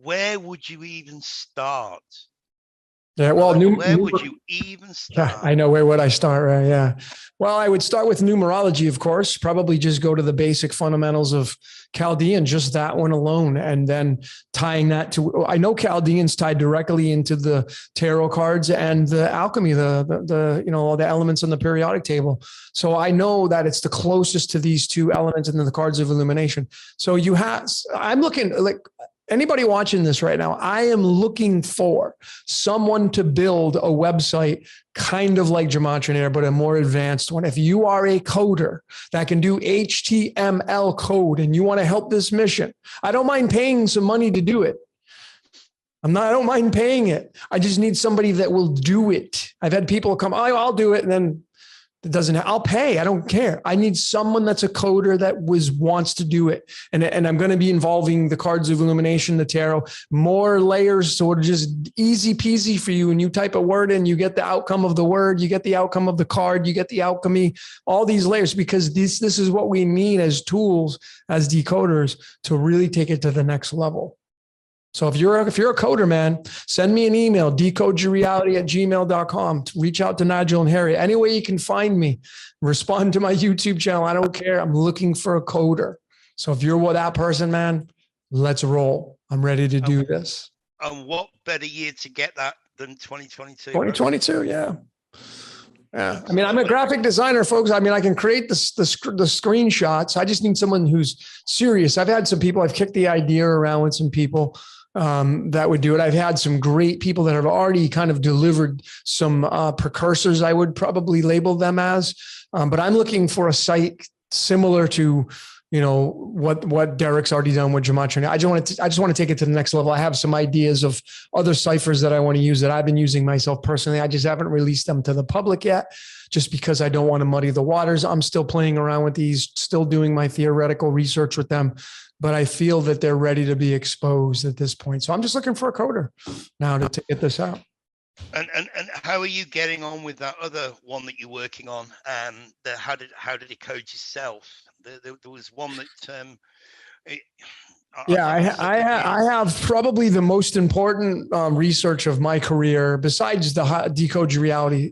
Where would you even start? Yeah, well, where would you even start? Yeah, I know. Where would I start? Right? Yeah. Well, I would start with numerology, of course. Probably just go to the basic fundamentals of Chaldean, just that one alone, and then tying that to. I know Chaldean's tied directly into the tarot cards and the alchemy, the you know, all the elements on the periodic table. So I know that it's the closest to these two elements and then the cards of illumination. So I'm looking like. anybody watching this right now, I am looking for someone to build a website kind of like Gematria, but a more advanced one. If you are a coder that can do HTML code and you want to help this mission, I don't mind paying some money to do it. I don't mind paying it. I just need somebody that will do it. I've had people come, oh, I'll do it. And then it doesn't, I'll pay. I don't care. I need someone that's a coder that wants to do it. And I'm going to be involving the cards of illumination, the tarot, more layers. So it's just easy peasy for you. And you type a word in, you get the outcome of the word, you get the outcome of the card, you get the alchemy, all these layers, because this is what we need as tools, as decoders, to really take it to the next level. So if you're a coder, man, send me an email, decodeyourreality@gmail.com. Reach out to Nigel and Harry. Any way you can find me, respond to my YouTube channel. I don't care. I'm looking for a coder. So if you're that person, man, let's roll. I'm ready to do this. And what better year to get that than 2022? 2022, yeah. Yeah. I mean, I'm a graphic designer, folks. I mean, I can create the screenshots. I just need someone who's serious. I've had some people, I've kicked the idea around with some people that would do it. I've had some great people that have already kind of delivered some precursors, I would probably label them as, but I'm looking for a site similar to, what Derek's already done with Gematria. I just want to take it to the next level. I have some ideas of other ciphers that I want to use that I've been using myself personally. I just haven't released them to the public yet, just because I don't want to muddy the waters. I'm still playing around with these, still doing my theoretical research with them, but I feel that they're ready to be exposed at this point. So I'm just looking for a coder now to get this out. And how are you getting on with that other one that you're working on? How to decode yourself? There was one that I have probably the most important research of my career, besides the Decode Your Reality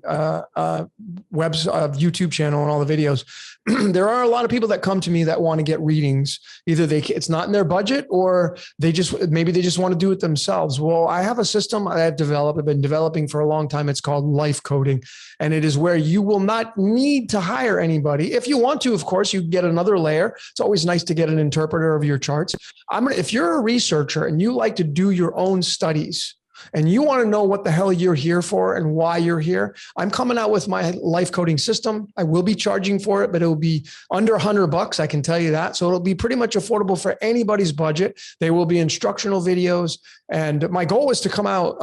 YouTube channel and all the videos. There are a lot of people that come to me that want to get readings. Either it's not in their budget, or maybe they just want to do it themselves. Well, I have a system I've been developing for a long time. It's called life coding. And it is where you will not need to hire anybody. If you want to, of course, you get another layer. It's always nice to get an interpreter of your charts. If you're a researcher and you like to do your own studies, and you want to know what the hell you're here for and why you're here, I'm coming out with my life coding system. I will be charging for it, but it will be under $100. I can tell you that. So it'll be pretty much affordable for anybody's budget. They will be instructional videos. And my goal is to come out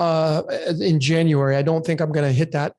in January. I don't think I'm going to hit that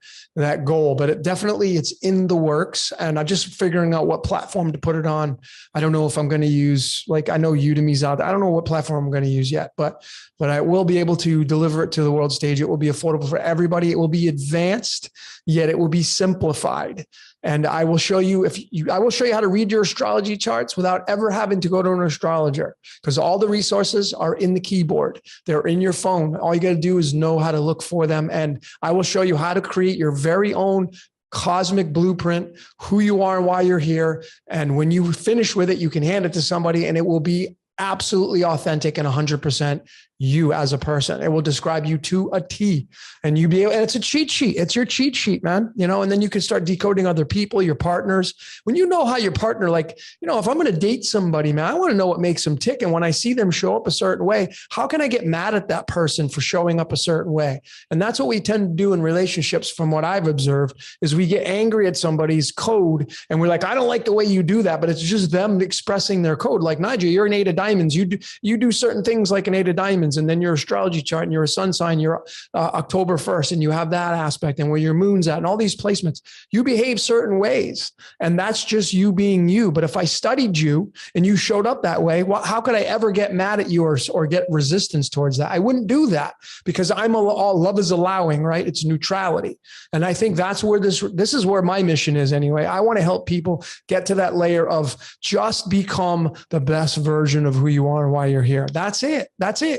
goal, but it's in the works. And I'm just figuring out what platform to put it on. I don't know if I'm going to use, I know Udemy's out there. I don't know what platform I'm going to use yet, but I will be able to deliver it to the world stage. It will be affordable for everybody. It will be advanced, yet it will be simplified. And I will show you how to read your astrology charts without ever having to go to an astrologer, because all the resources are in the keyboard. They're in your phone. All you got to do is know how to look for them. And I will show you how to create your very own cosmic blueprint, who you are and why you're here. And when you finish with it, you can hand it to somebody and it will be absolutely authentic and 100% you as a person. It will describe you to a T, and and it's a cheat sheet. It's your cheat sheet, man. And then you can start decoding other people, your partners. When you know how your partner, if I'm going to date somebody, man, I want to know what makes them tick. And when I see them show up a certain way, how can I get mad at that person for showing up a certain way? And that's what we tend to do in relationships. From what I've observed, is we get angry at somebody's code and we're like, I don't like the way you do that, but it's just them expressing their code. Like, Nigel, you're an 8 of diamonds. You do certain things like an 8 of diamonds. And then your astrology chart and you're a sun sign, you're October 1st, and you have that aspect and where your moon's at and all these placements, you behave certain ways. And that's just you being you. But if I studied you and you showed up that way, how could I ever get mad at you or get resistance towards that? I wouldn't do that, because all love is allowing, right? It's neutrality. And I think that's where this is where my mission is anyway. I want to help people get to that layer of just become the best version of who you are and why you're here. That's it.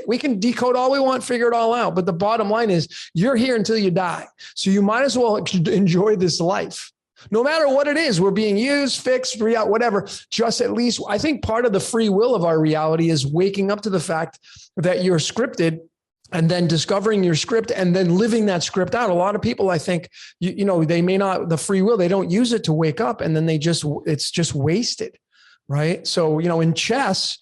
We can decode all we want, figure it all out. But the bottom line is you're here until you die. So you might as well enjoy this life. No matter what it is, we're being used, fixed, whatever. Just at least, I think part of the free will of our reality is waking up to the fact that you're scripted, and then discovering your script and then living that script out. A lot of people, I think, they may not, the free will, they don't use it to wake up, and then it's just wasted. Right. So, in chess,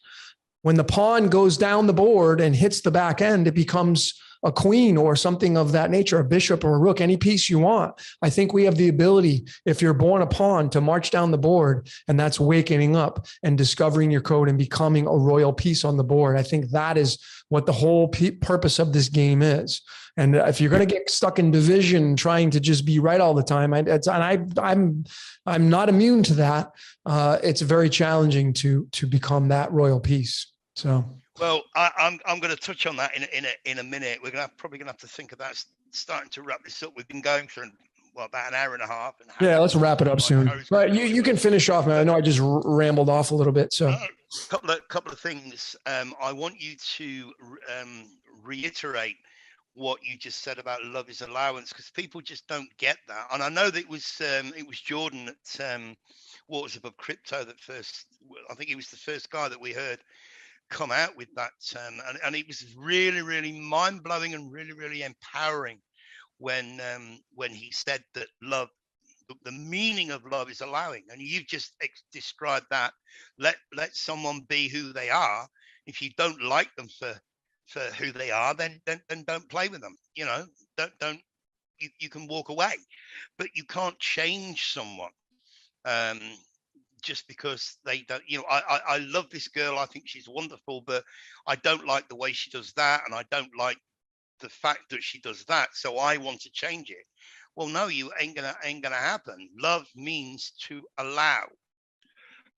When the pawn goes down the board and hits the back end, it becomes a queen or something of that nature, a bishop or a rook, any piece you want. I think we have the ability, if you're born a pawn, to march down the board, and that's waking up and discovering your code and becoming a royal piece on the board. I think that is what the whole purpose of this game is. And if you're going to get stuck in division, trying to just be right all the time, I'm not immune to that. It's very challenging to become that royal piece. So. Well, I'm going to touch on that in a minute. We're probably going to have to think about starting to wrap this up. We've been going for about an hour and a half. Yeah, let's wrap it up soon. But you can finish off, man. I know I just rambled off a little bit. So couple of things. I want you to reiterate what you just said about love is allowance, because people just don't get that. And I know that it was Jordan at Waters Above Crypto that first. I think he was the first guy that we heard come out with that, and it was really, really mind-blowing and really, really empowering when he said that love, the meaning of love is allowing. And you've just described that. Let someone be who they are. If you don't like them for who they are, then don't play with them. You know, don't you can walk away, but you can't change someone just because they don't. You know, I love this girl, I think she's wonderful, but I don't like the way she does that, and I don't like the fact that she does that, so I want to change it. Well, no, you ain't gonna happen. Love means to allow.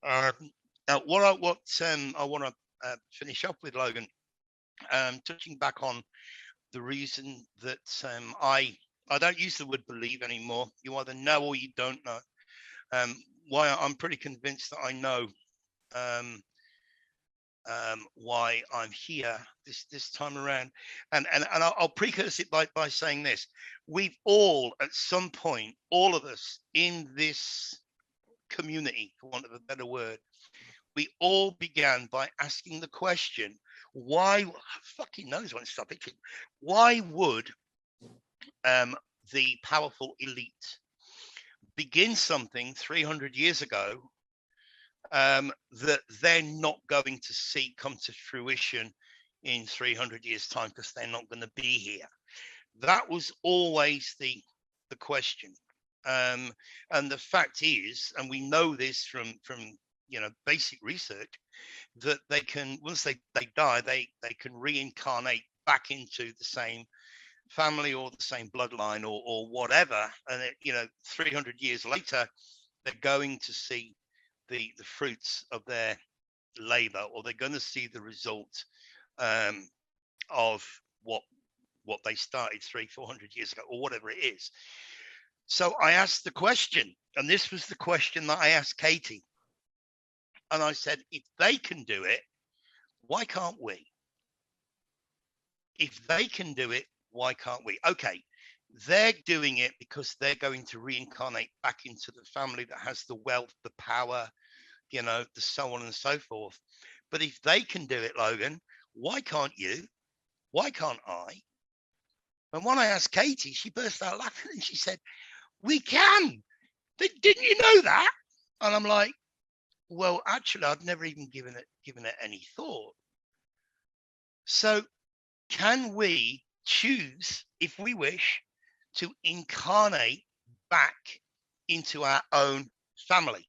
Now what I want to finish up with, Logan, touching back on the reason that I don't use the word believe anymore. You either know or you don't know. Why I'm pretty convinced that I know why I'm here this time around, and I'll precurse it by saying this: we've all, at some point, all of us in this community, for want of a better word, we all began by asking the question, why? Fucking knows when to stop itching. Why would the powerful elite begin something 300 years ago that they're not going to see come to fruition in 300 years' time, because they're not going to be here? That was always the question. And the fact is, and we know this from basic research, that they can, once they die, they can reincarnate back into the same family or the same bloodline or whatever, and 300 years later they're going to see the fruits of their labor, or they're going to see the result of what they started 300-400 years ago, or whatever it is. So I asked the question, and this was the question that I asked Katie, and I said, if they can do it, why can't we? If they can do it, why can't we? Okay, they're doing it because they're going to reincarnate back into the family that has the wealth, the power, the so on and so forth. But if they can do it, Logan, why can't you? Why can't I? And when I asked Katie, she burst out laughing and she said, we can. Didn't you know that? And I'm like, well, actually, I'd never even given it any thought. So can we choose, if we wish, to incarnate back into our own family,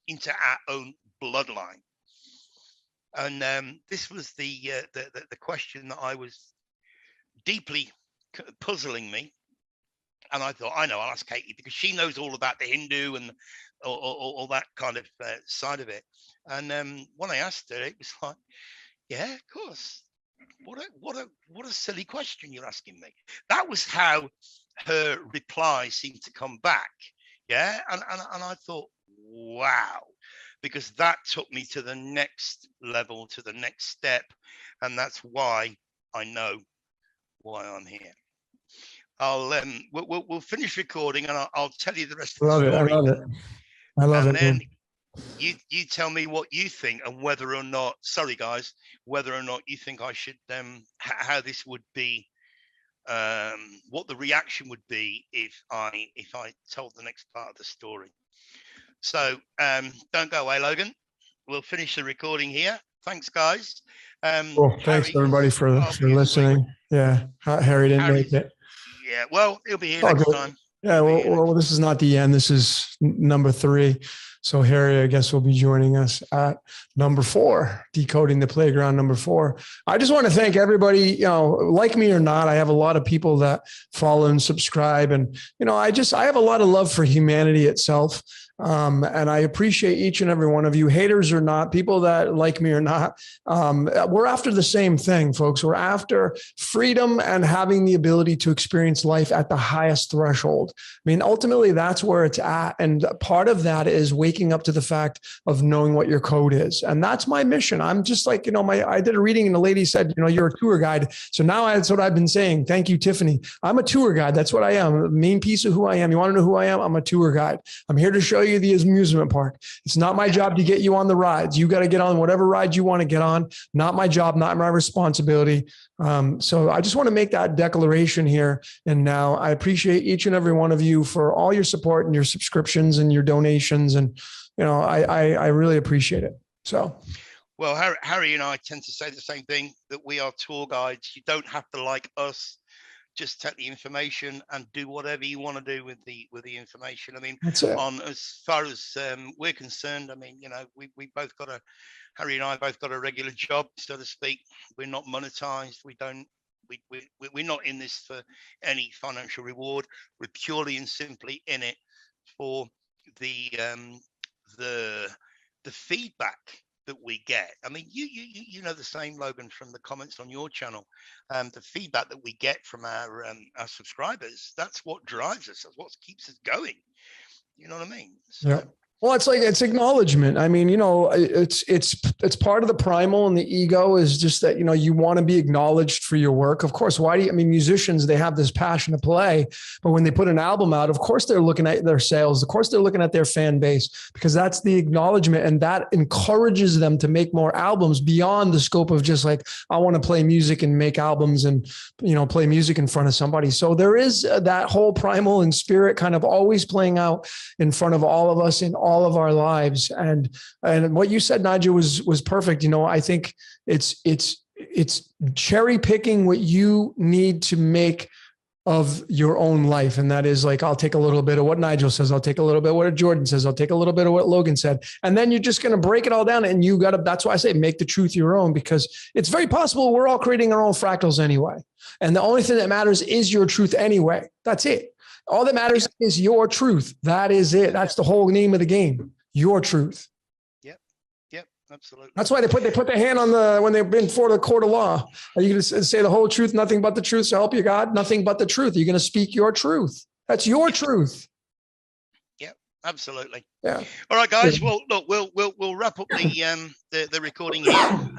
into our own bloodline? And this was the question that I was deeply puzzling me. And I thought, I know, I'll ask Katie, because she knows all about the Hindu and all that kind of side of it. And when I asked her, it was like, yeah, of course. What a silly question you're asking me. That was how her reply seemed to come back. Yeah. And I thought, wow, because that took me to the next level, to the next step. And that's why I know why I'm here. We'll finish recording, and I'll tell you the rest of the story. I love it. And then you tell me what you think, and whether or not, sorry guys, whether or not you think I should how this would be, what the reaction would be if I told the next part of the story. So don't go away, Logan. We'll finish the recording here, thanks, guys. Well, thanks Harry, everybody for listening. Yeah, Harry didn't make it. Yeah, well, he'll be here Oh, next good. time. Yeah, well, this is not the end. This is number 3. So Harry, I guess, will be joining us at number 4, Decoding the Playground, number 4. I just want to thank everybody, you know, like me or not, I have a lot of people that follow and subscribe. And, you know, I have a lot of love for humanity itself. And I appreciate each and every one of you, haters or not, people that like me or not. We're after the same thing, folks. We're after freedom and having the ability to experience life at the highest threshold. I mean, ultimately, that's where it's at. And part of that is waking up to the fact of knowing what your code is. And that's my mission. I'm just like, you know, I did a reading and the lady said, you know, you're a tour guide. So now that's what I've been saying. Thank you, Tiffany. I'm a tour guide. That's what I am. The main piece of who I am. You want to know who I am? I'm a tour guide. I'm here to show you the amusement park. It's not my job to get you on the rides. You got to get on whatever ride you want to get on. Not my job, not my responsibility. So I just want to make that declaration here. And now I appreciate each and every one of you for all your support and your subscriptions and your donations. And, you know, I really appreciate it. So. Well, Harry and I tend to say the same thing, that we are tour guides. You don't have to like us. Just take the information and do whatever you want to do with the information. I mean, on as far as we're concerned, I mean, you know, we both got Harry and I both got a regular job, so to speak. We're not monetized. We're not in this for any financial reward. We're purely and simply in it for the feedback that we get. I mean, you know the same, Logan, from the comments on your channel. The feedback that we get from our subscribers, that's what drives us. That's what keeps us going. You know what I mean? So, yeah. Well, it's acknowledgement. I mean, you know, it's part of the primal, and the ego is just that, you know, you want to be acknowledged for your work. Of course, musicians, they have this passion to play, but when they put an album out, of course, they're looking at their sales. Of course, they're looking at their fan base, because that's the acknowledgement, and that encourages them to make more albums beyond the scope of just like, I want to play music and make albums and, you know, play music in front of somebody. So there is that whole primal and spirit kind of always playing out in front of all of us in all of our lives. And what you said, Nigel, was perfect. You know, I think it's cherry picking what you need to make of your own life. And that is like, I'll take a little bit of what Nigel says. I'll take a little bit of what Jordan says. I'll take a little bit of what Logan said. And then you're just going to break it all down, and that's why I say, make the truth your own, because it's very possible we're all creating our own fractals anyway. And the only thing that matters is your truth anyway. That's it. All that matters is your truth. That is it. That's the whole name of the game. Your truth. Yep, absolutely. That's why they put their hand on when they've been before the court of law. Are you going to say the whole truth, nothing but the truth, so help you God? Nothing but the truth. You're going to speak your truth. That's your truth. Yep, absolutely. Yeah. All right, guys. Well, look, we'll wrap up the recording here.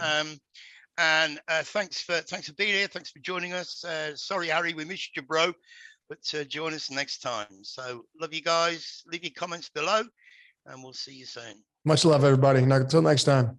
And thanks for being here. Thanks for joining us. Sorry, Harry, we missed you, bro. But join us next time. So love you guys. Leave your comments below, and we'll see you soon. Much love, everybody. Until next time.